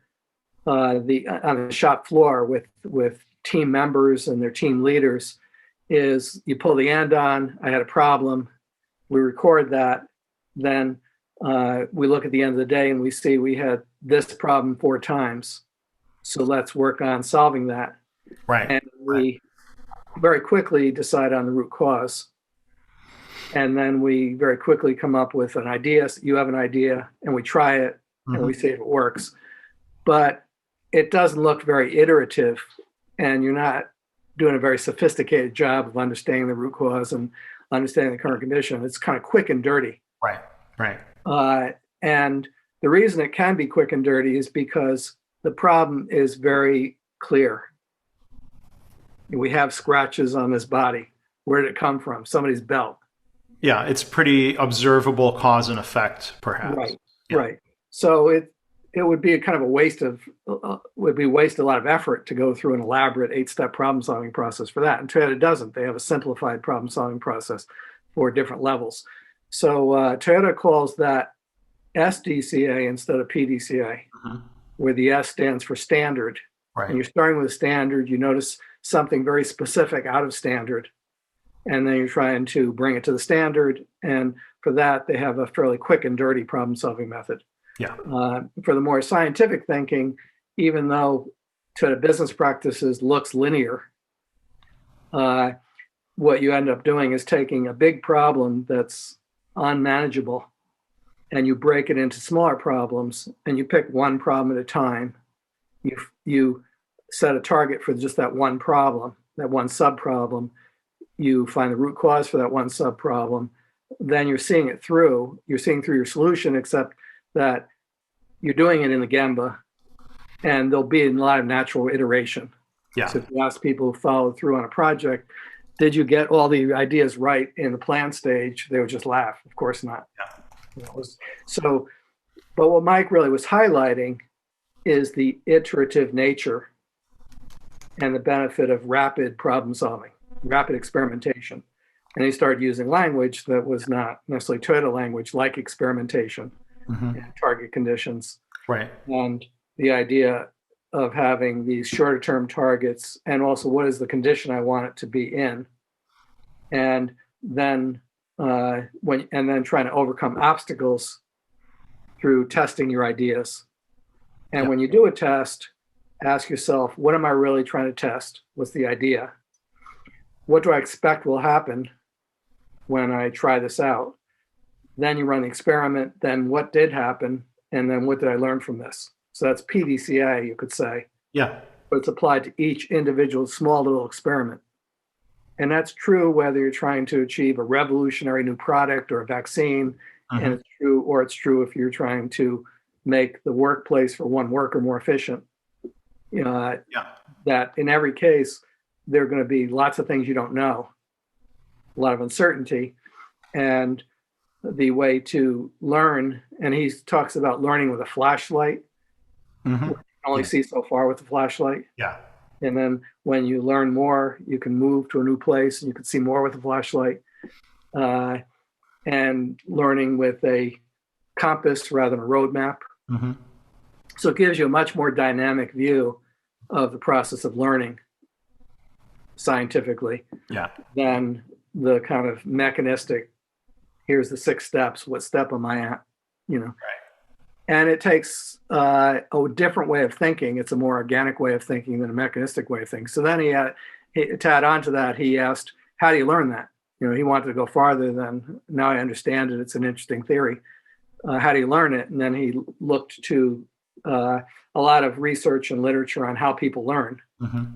the shop floor with team members and their team leaders is you pull the end on, I had a problem, we record that, then we look at the end of the day and we see we had this problem 4 times. So let's work on solving that. Right. And Right. we very quickly decide on the root cause. And then we very quickly come up with an idea. You have an idea, and we try it, and we Mhm. see if it works. But it doesn't look very iterative, and you're not doing a very sophisticated job of understanding the root cause and understanding the current condition. It's kind of quick and dirty. Right. Right. And the reason it can be quick and dirty is because the problem is very clear. We have scratches on this body. Where did it come from? Somebody's belt. Yeah, it's pretty observable cause and effect, perhaps. Right, Yeah. right. So it would be a kind of a waste of waste a lot of effort to go through an elaborate 8-step problem solving process for that. And Toyota doesn't. They have a simplified problem solving process for different levels. So Toyota calls that SDCA instead of PDCA, Mhm. where the S stands for standard. And Right. you're starting with standard. You notice something very specific out of standard, and then you're trying to bring it to the standard. And for that, they have a fairly quick and dirty problem solving method. Yeah. For the more scientific thinking, even though to the business practices looks linear, uh, what you end up doing is taking a big problem that's unmanageable and you break it into smaller problems and you pick one problem at a time. You set a target for just that one problem, that one sub problem. You find the root cause for that one sub problem. Then you're seeing it through. You're seeing through your solution, except that you're doing it in the Gemba, and there'll be a lot of natural iteration. Yeah. So if you ask people who followed through on a project, did you get all the ideas right in the plan stage? They would just laugh. Of course not. Yeah. So, but what Mike really was highlighting is the iterative nature and the benefit of rapid problem solving, rapid experimentation. And he started using language that was not necessarily Toyota language, like experimentation Mhm. and target conditions. Right. And the idea of having these shorter term targets, and also what is the condition I want it to be in, and then then trying to overcome obstacles through testing your ideas. And Yeah. when you do a test, ask yourself, what am I really trying to test? What's the idea? What do I expect will happen when I try this out? Then you run the experiment. Then what did happen? And then what did I learn from this? So that's PDCA, you could say, Yeah. but it's applied to each individual small little experiment. And that's true whether you're trying to achieve a revolutionary new product or a vaccine. Mhm. And it's true if you're trying to make the workplace for one worker more efficient. Yeah. That in every case, there are going to be lots of things you don't know, a lot of uncertainty. And the way to learn, and he talks about learning with a flashlight. Mhm. You can only Yeah. see so far with the flashlight. Yeah. And then when you learn more, you can move to a new place and you can see more with a flashlight. And learning with a compass rather than a roadmap. Mhm. So it gives you a much more dynamic view of the process of learning scientifically Yeah. than the kind of mechanistic, here's the 6 steps, what step am I at? Right. And it takes a different way of thinking. It's a more organic way of thinking than a mechanistic way of thinking. So then to add on to that, he asked, how do you learn that? He wanted to go farther than, now I understand it, it's an interesting theory. How do you learn it? And then he looked to a lot of research and literature on how people learn. Mhm.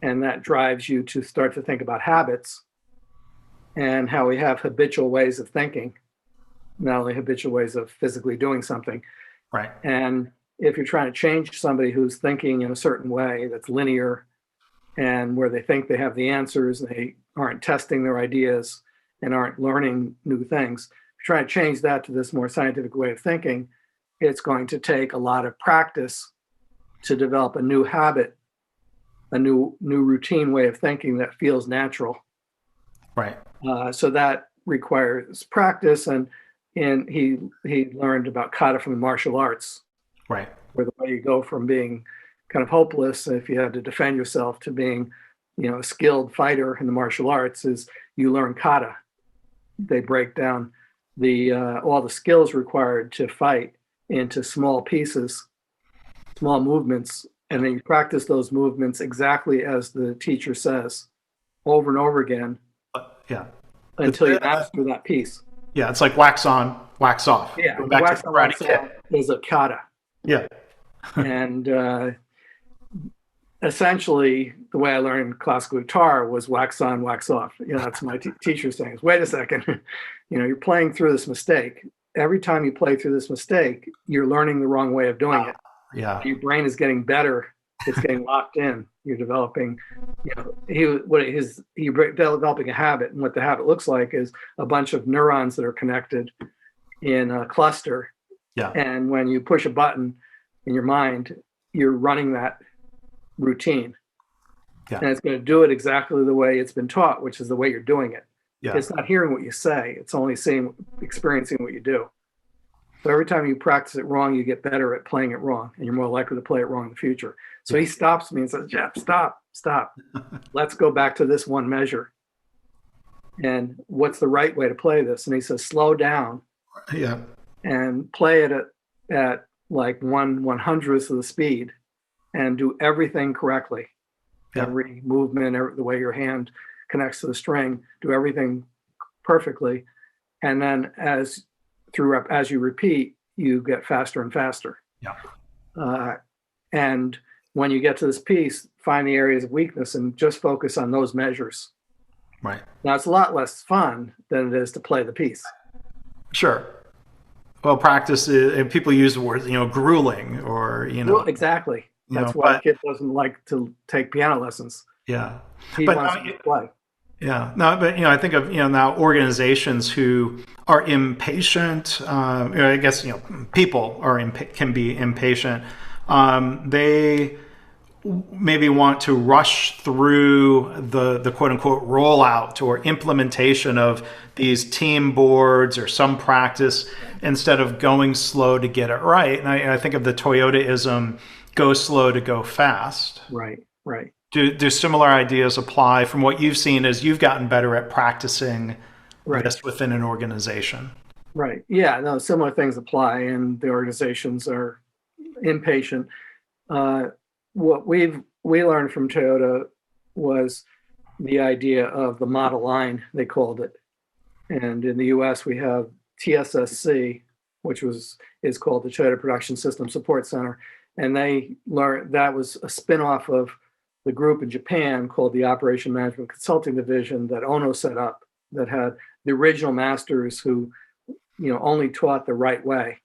And that drives you to start to think about habits and how we have habitual ways of thinking, not only habitual ways of physically doing something. Right. And if you're trying to change somebody who's thinking in a certain way that's linear and where they think they have the answers, they aren't testing their ideas and aren't learning new things, if you're trying to change that to this more scientific way of thinking, it's going to take a lot of practice to develop a new habit, a new routine way of thinking that feels natural. Right. So that requires practice, and he learned about kata from the martial arts, Right. where the way you go from being kind of hopeless if you had to defend yourself to being, a skilled fighter in the martial arts is you learn kata. They break down all the skills required to fight into small pieces, small movements And then you practice those movements exactly as the teacher says over and over again Yeah. It's, until you master that piece. yeah, it's like wax on, wax off. Yeah, Going the back to wax the on, Karate wax Kid. off is a kata. Yeah. And essentially, the way I learned classical guitar was wax on, wax off. That's my teacher saying, wait a second, you're playing through this mistake. Every time you play through this mistake, you're learning the wrong way of doing it. Yeah. Your brain is getting better. It's getting locked in. You're developing, he's developing a habit. And what the habit looks like is a bunch of neurons that are connected in a cluster. Yeah. And when you push a button in your mind, you're running that routine. Yeah. And it's going to do it exactly the way it's been taught, which is the way you're doing it. Yeah. It's not hearing what you say. It's only experiencing what you do. So every time you practice it wrong, you get better at playing it wrong, and you're more likely to play it wrong in the future. So he stops me and says, Jeff, stop. Let's go back to this one measure. And what's the right way to play this? And he says, slow down. Yeah. And play it at like 1/100th of the speed and do everything correctly. Yeah. Every movement, the way your hand connects to the string, do everything perfectly. And then as you repeat, you get faster and faster. Yeah. And when you get to this piece, find the areas of weakness and just focus on those measures. Right. Now, it's a lot less fun than it is to play the piece. Sure. Well, practice is, and people use the words, grueling or, Well, exactly. That's why a kid doesn't like to take piano lessons. Yeah. He wants to play. Yeah. No, but, I think of, now organizations who are impatient, I guess, people can be impatient. They maybe want to rush through the quote unquote rollout or implementation of these team boards or some practice instead of going slow to get it right. And I think of the Toyota-ism, go slow to go fast. Right. Do similar ideas apply from what you've seen as you've gotten better at practicing this within an organization? Right. Yeah, no, similar things apply, and the organizations are impatient. What we learned from Toyota was the idea of the model line, they called it. And in the US, we have TSSC, which is called the Toyota Production System Support Center. And they learned that was a spinoff of the group in Japan called the Operation Management Consulting Division that Ono set up, that had the original masters who, only taught the right way.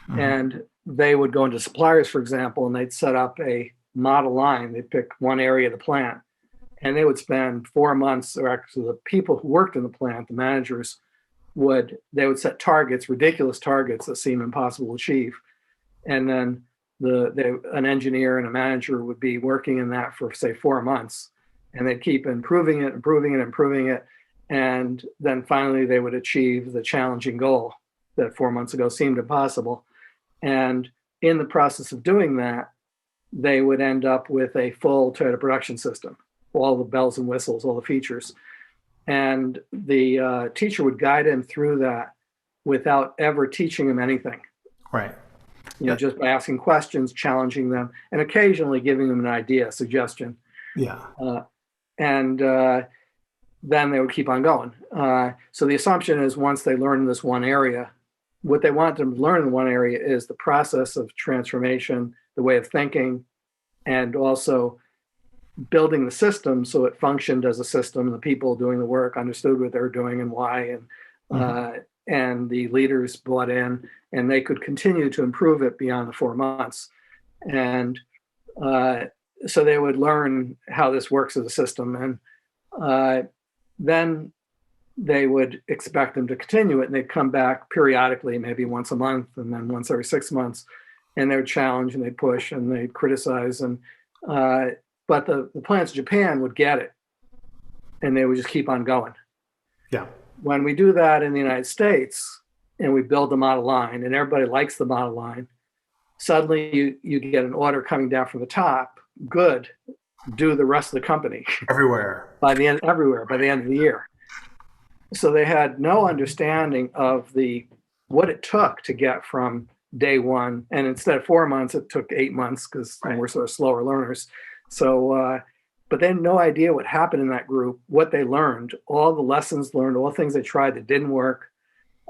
Mm-hmm. And they would go into suppliers, for example, and they'd set up a model line. They'd pick one area of the plant, and they would spend 4 months, or actually the people who worked in the plant, the managers, would set targets, ridiculous targets that seem impossible to achieve. And then an engineer and a manager would be working in that for, say, 4 months, and they'd keep improving it. And then finally they would achieve the challenging goal that 4 months ago seemed impossible. And in the process of doing that, they would end up with a full Toyota production system, all the bells and whistles, all the features. And the teacher would guide him through that without ever teaching him anything. Right. Just by asking questions, challenging them, and occasionally giving them an idea, a suggestion. Yeah. And then they would keep on going. So the assumption is once they learn in this one area, what they want them to learn in one area is the process of transformation, the way of thinking, and also building the system so it functioned as a system. The people doing the work understood what they were doing and why, and the leaders bought in, and they could continue to improve it beyond the 4 months. And so they would learn how this works as a system, and then they would expect them to continue it, and they'd come back periodically, maybe once a month, and then once every 6 months, and they would challenge and they'd push and they'd criticize. And but the plants in Japan would get it, and they would just keep on going. Yeah. When we do that in the United States and we build the model line and everybody likes the model line, suddenly you get an order coming down from the top. Good, do the rest of the company everywhere by the end of the year. So they had no understanding of what it took to get from day one. And instead of 4 months, it took 8 months because Right. we're sort of slower learners. So, but they had no idea what happened in that group, what they learned, all the lessons learned, all the things they tried that didn't work,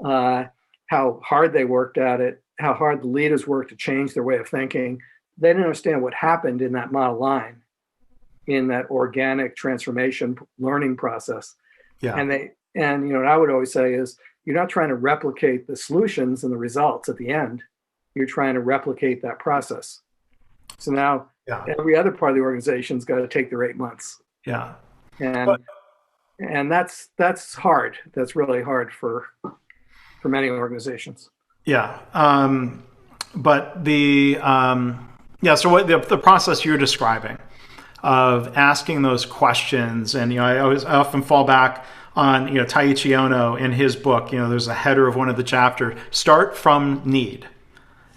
how hard they worked at it, how hard the leaders worked to change their way of thinking. They didn't understand what happened in that model line, in that organic transformation learning process. Yeah. And what I would always say is, you're not trying to replicate the solutions and the results at the end. You're trying to replicate that process. So now Yeah. every other part of the organization's got to take their 8 months. Yeah. And But, and that's hard. That's really hard for many organizations. yeah. But so what the process you're describing of asking those questions, and I often fall back on Taiichi Ono in his book. There's a header of one of the chapters: start from need.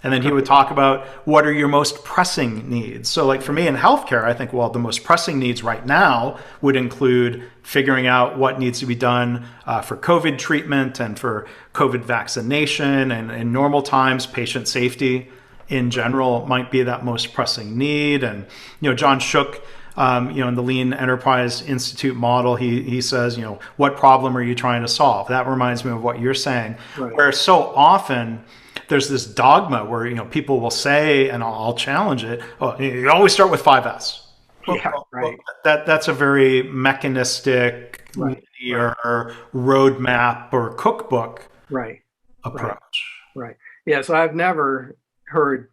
And then he would talk about what are your most pressing needs. So like for me in healthcare, I think, well, the most pressing needs right now would include figuring out what needs to be done for COVID treatment and for COVID vaccination, and in normal times, patient safety in general might be that most pressing need. And, John Shook, in the Lean Enterprise Institute model, he says, what problem are you trying to solve? That reminds me of what you're saying, Right. where so often there's this dogma where people will say, and I'll challenge it, oh, you always start with 5S. Yeah, right. That's a very mechanistic, Right. or roadmap or cookbook Right. approach. Right. Yeah. So I've never heard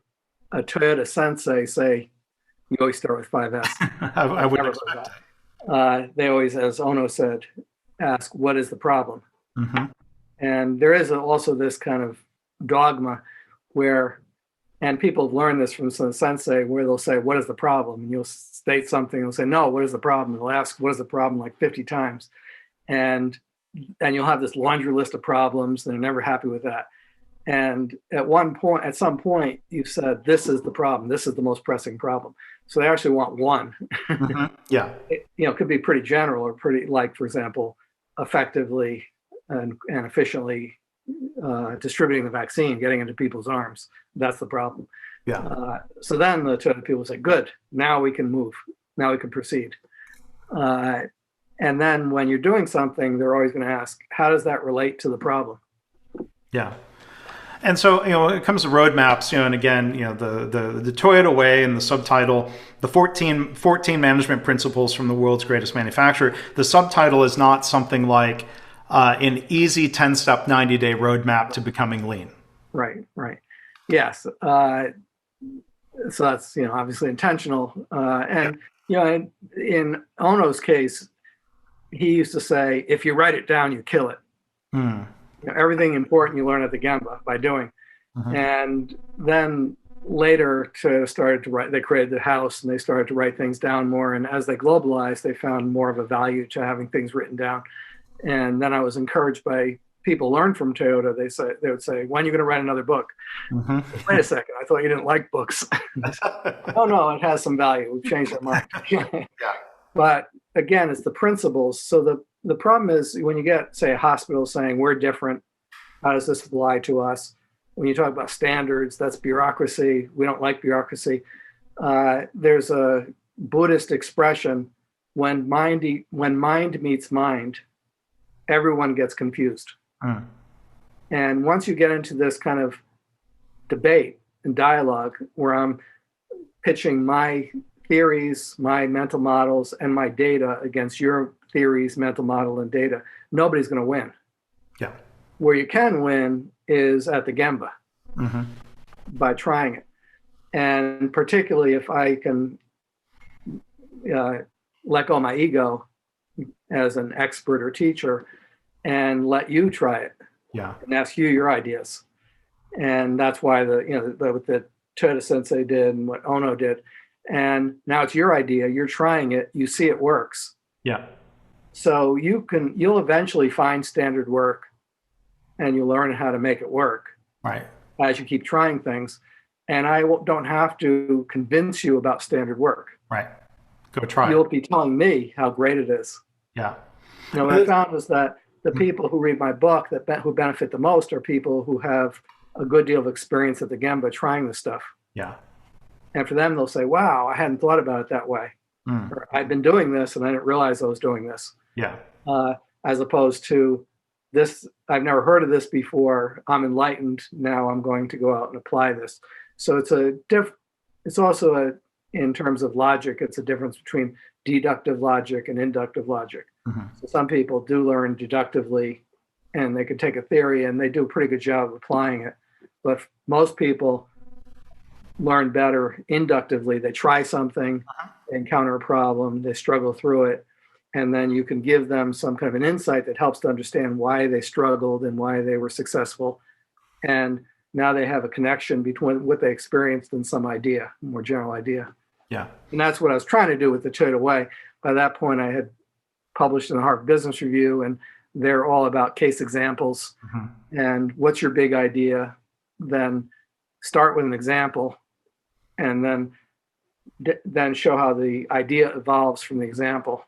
a Toyota sensei say, you always start with 5S. I would Never expect heard it. that. They always, as Ono said, ask, what is the problem? Mm-hmm. And there is also this kind of dogma where, and people have learned this from some sensei, where they'll say, what is the problem? And you'll state something, they'll say, no, what is the problem? They'll ask, what is the problem, like 50 times. And you'll have this laundry list of problems, and they're never happy with that. And at some point, you've said, this is the problem. This is the most pressing problem. So they actually want one. Mm-hmm. Yeah. It could be pretty general, or pretty, like, for example, effectively and efficiently distributing the vaccine, getting into people's arms. That's the problem. Yeah. So then the people say, good, now we can move. Now we can proceed. And then when you're doing something, they're always going to ask, how does that relate to the problem? Yeah. And so, when it comes to roadmaps, and again, the Toyota way, and the subtitle, the 14 management principles from the world's greatest manufacturer, the subtitle is not something like an easy 10-step, 90-day roadmap to becoming lean. Right. Yes. So that's, obviously intentional. And, in Ono's case, he used to say, if you write it down, you kill it. Everything important you learn at the Gemba by doing. Mm-hmm. And then later they created the house, and they started to write things down more. And as they globalized, they found more of a value to having things written down. And then I was encouraged by people learn from Toyota. They would say, when are you going to write another book? Mm-hmm. Wait a second, I thought you didn't like books. Oh no, it has some value. We've changed our mind. Yeah. But again, it's the principles. So the problem is when you get, say, a hospital saying we're different, how does this apply to us? When you talk about standards, that's bureaucracy. We don't like bureaucracy. There's a Buddhist expression, when mind meets mind, everyone gets confused. And once you get into this kind of debate and dialogue where I'm pitching my theories, my mental models, and my data against your theories, mental model, and data, nobody's going to win. Yeah. Where you can win is at the Gemba, mm-hmm. by trying it. And particularly if I can let go of my ego as an expert or teacher and let you try it. Yeah. And ask you your ideas. And that's why what the Toyota Sensei did and what Ono did. And now it's your idea. You're trying it. You see it works. Yeah. So you'll eventually find standard work, and you learn how to make it work. Right. As you keep trying things. And I don't have to convince you about standard work. Right. Go try. You'll be telling me how great it is. Yeah. What I found was that the people who read my book who benefit the most are people who have a good deal of experience at the Gemba trying this stuff. Yeah. And for them, they'll say, wow, I hadn't thought about it that way. Mm. Or I've been doing this and I didn't realize I was doing this. Yeah. As opposed to this, I've never heard of this before. I'm enlightened. Now I'm going to go out and apply this. So it's also in terms of logic, it's a difference between deductive logic and inductive logic. Mm-hmm. So some people do learn deductively and they can take a theory and they do a pretty good job of applying it. But most people learn better inductively. They try something, they encounter a problem, they struggle through it, and then you can give them some kind of an insight that helps to understand why they struggled and why they were successful. And now they have a connection between what they experienced and some idea, more general idea. Yeah. And that's what I was trying to do with the Toyota Way. By that point, I had published in the Harvard Business Review, and they're all about case examples. Mm-hmm. And what's your big idea? Then start with an example, and then show how the idea evolves from the example.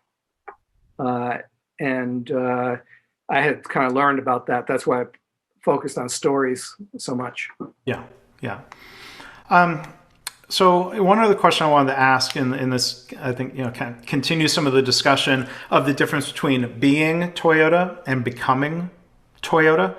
I had kind of learned about that. That's why I focused on stories so much. Yeah, yeah. So one other question I wanted to ask in this, I think, kind of continue some of the discussion of the difference between being Toyota and becoming Toyota.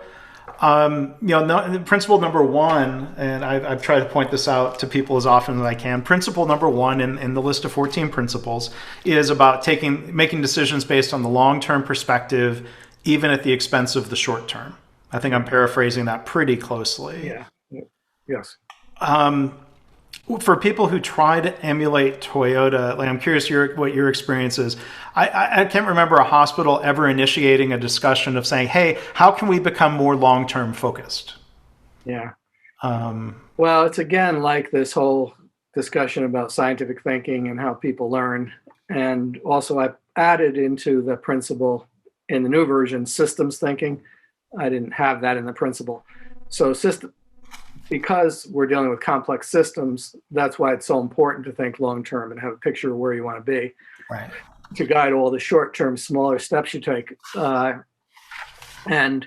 Principle number one, and I've tried to point this out to people as often as I can. Principle number one in the list of 14 principles is about making decisions based on the long-term perspective, even at the expense of the short term. I think I'm paraphrasing that pretty closely. Yeah. Yes. For people who try to emulate Toyota, I'm curious what your experience is. I can't remember a hospital ever initiating a discussion of saying, hey, how can we become more long-term focused? Yeah. Well, it's again like this whole discussion about scientific thinking and how people learn. And also I added into the principle in the new version, systems thinking. I didn't have that in the principle. So because we're dealing with complex systems, that's why it's so important to think long-term and have a picture of where you want to be. Right. To guide all the short-term, smaller steps you take. And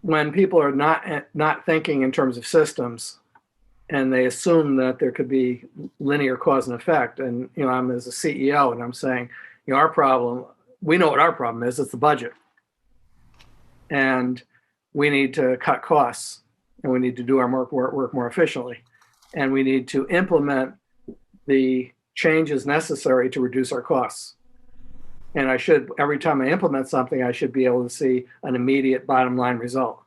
when people are not thinking in terms of systems, and they assume that there could be linear cause and effect, and I'm as a CEO, and I'm saying, our problem, we know what our problem is. It's the budget, and we need to cut costs, and we need to do our work more efficiently, and we need to implement the changes necessary to reduce our costs. And every time I implement something, I should be able to see an immediate bottom line result,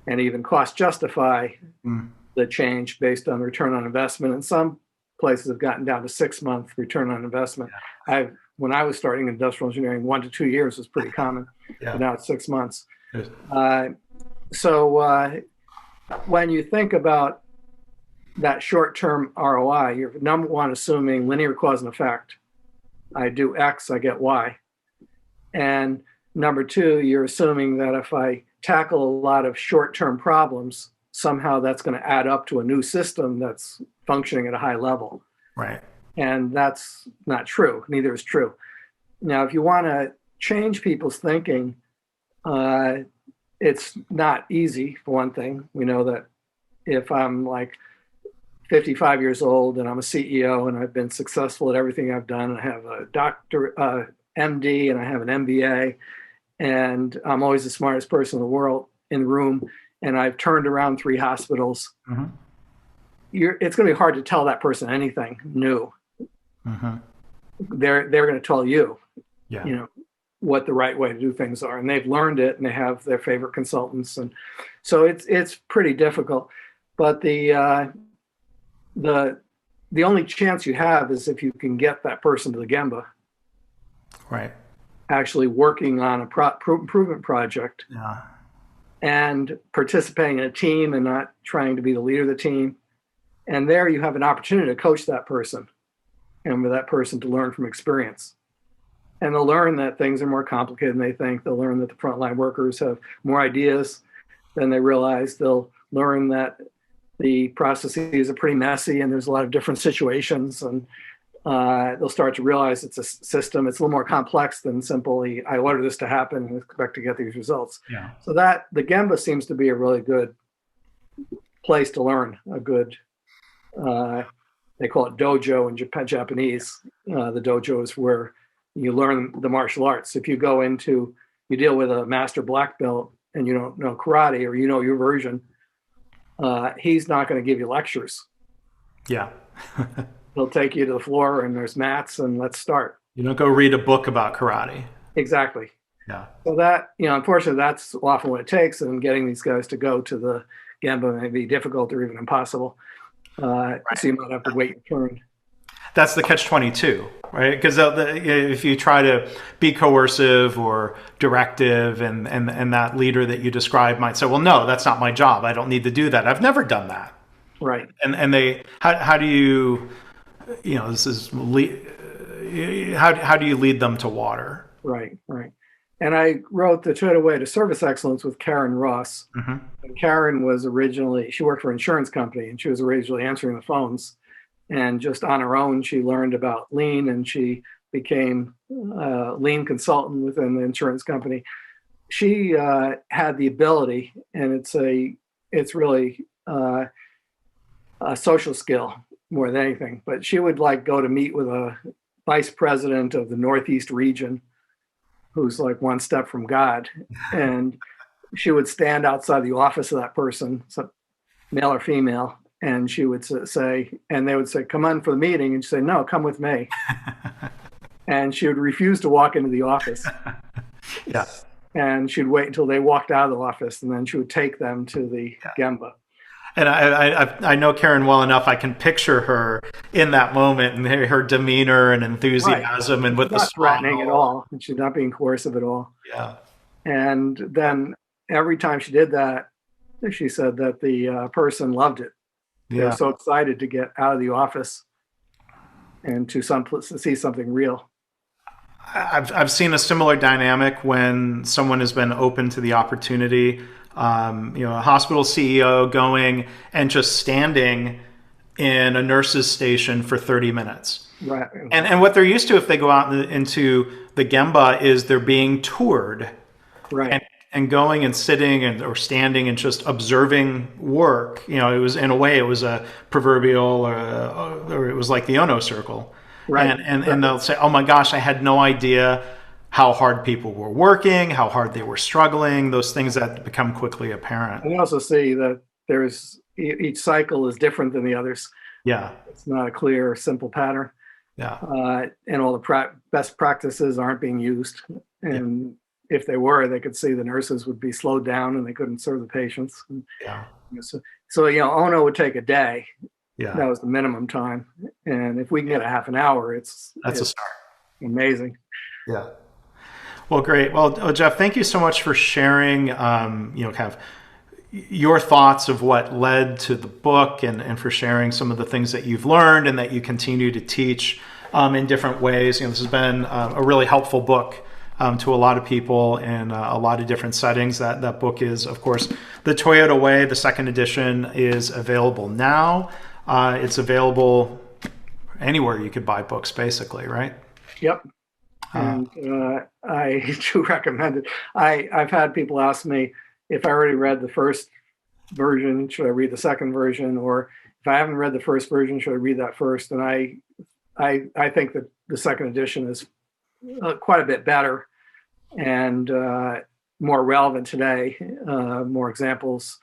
and even cost justify the change based on return on investment. And some places have gotten down to 6-month return on investment. Yeah. When I was starting industrial engineering, 1 to 2 years was pretty common. Yeah. But now it's 6 months. So when you think about that short-term ROI, you're number one assuming linear cause and effect. I do X, I get Y. And number two, you're assuming that if I tackle a lot of short-term problems, somehow that's going to add up to a new system that's functioning at a high level. Right. And that's not true. Neither is true. Now, if you want to change people's thinking, it's not easy, for one thing. We know that if I'm like 55 years old and I'm a CEO and I've been successful at everything I've done, I have a doctor, MD, and I have an MBA, and I'm always the smartest person in the room, and I've turned around 3 hospitals. Mm-hmm. It's going to be hard to tell that person anything new. Mm-hmm. They're going to tell you, what the right way to do things are, and they've learned it, and they have their favorite consultants, and so it's pretty difficult. But the only chance you have is if you can get that person to the Gemba, right? Actually working on a improvement project, and participating in a team, and not trying to be the leader of the team. And there you have an opportunity to coach that person, and for that person to learn from experience. And they'll learn that things are more complicated than they think. They'll learn that the frontline workers have more ideas than they realize. They'll learn that the processes are pretty messy and there's a lot of different situations. And they'll start to realize it's a system. It's a little more complex than simply I order this to happen and expect to get these results. Yeah. So that the Gemba seems to be a really good place to learn. A good, they call it dojo in Japanese. The dojo is where you learn the martial arts. If you go into, you deal with a master black belt and you don't know karate, or you know your version, he's not going to give you lectures. Yeah. He'll take you to the floor and there's mats and let's start. You don't go read a book about karate. Exactly. Yeah. So that, unfortunately, that's often what it takes. And getting these guys to go to the Gemba may be difficult or even impossible. Right. So you might have to wait your turn. That's the catch-22, right? Because if you try to be coercive or directive, and that leader that you described might say, well, no, that's not my job. I don't need to do that. I've never done that. Right. And they, how do you, this is, how do you lead them to water? Right, right. And I wrote The Toyota Way to Service Excellence with Karen Ross. Mm-hmm. And Karen was originally, she worked for an insurance company, and she was originally answering the phones. And just on her own, she learned about lean, and she became a lean consultant within the insurance company. She had the ability, and it's really a social skill more than anything. But she would go to meet with a vice president of the Northeast region, who's like one step from God, and she would stand outside the office of that person, male or female. And she would say, and they would say, come on for the meeting. And she'd say, no, come with me. And she would refuse to walk into the office. Yeah. And she'd wait until they walked out of the office, and then she would take them to the Gemba. And I know Karen well enough. I can picture her in that moment and her demeanor and enthusiasm, right. And with not threatening at all. And she's not being coercive at all. Yeah. And then every time she did that, she said that the person loved it. They were so excited to get out of the office and to see something real. I've seen a similar dynamic when someone has been open to the opportunity. A hospital CEO going and just standing in a nurse's station for 30 minutes. Right. And what they're used to if they go out into the Gemba is they're being toured. Right. And going and sitting or standing and just observing work. It was, in a way, it was a proverbial, or it was like the Ono circle. Right. And they'll say, oh my gosh, I had no idea how hard people were working, how hard they were struggling, those things that become quickly apparent. And you also see that each cycle is different than the others. Yeah. It's not a clear, simple pattern. Yeah. And all the best practices aren't being used. And if they were, they could see the nurses would be slowed down and they couldn't serve the patients. Yeah. So Ono would take a day. Yeah. That was the minimum time. And if we can get a half an hour, that's a start. Amazing. Yeah. Well, great. Well, Jeff, thank you so much for sharing, kind of your thoughts of what led to the book, and for sharing some of the things that you've learned and that you continue to teach in different ways. This has been a really helpful book to a lot of people in a lot of different settings. That book is, of course, The Toyota Way. The second edition is available now. It's available anywhere you could buy books, basically, right? Yep. And I do recommend it. I've had people ask me if I already read the first version, should I read the second version? Or if I haven't read the first version, should I read that first? And I think that the second edition is quite a bit better and more relevant today, more examples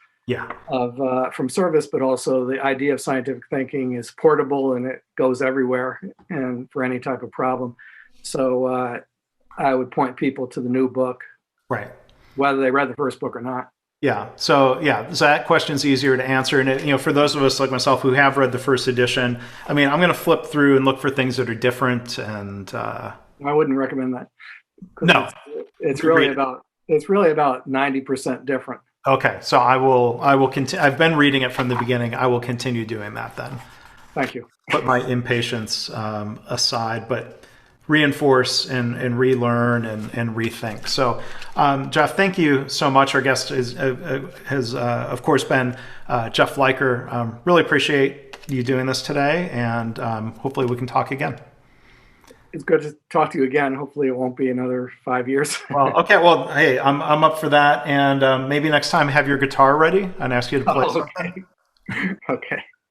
of from service, but also the idea of scientific thinking is portable and it goes everywhere and for any type of problem. So I would point people to the new book, right? Whether they read the first book or not. Yeah. So that question's easier to answer. And for those of us like myself who have read the first edition, I'm going to flip through and look for things that are different. And I wouldn't recommend that. No, it's really about 90% different. Okay. So I will continue. I've been reading it from the beginning. I will continue doing that then. Thank you. Put my impatience aside, but reinforce and relearn and rethink. So, Jeff, thank you so much. Our guest has of course, been Jeff Liker. Really appreciate you doing this today, and hopefully we can talk again. it's good to talk to you again. Hopefully, it won't be another 5 years. Well, okay. Well, hey, I'm up for that, and maybe next time have your guitar ready and ask you to play something. Okay. Okay.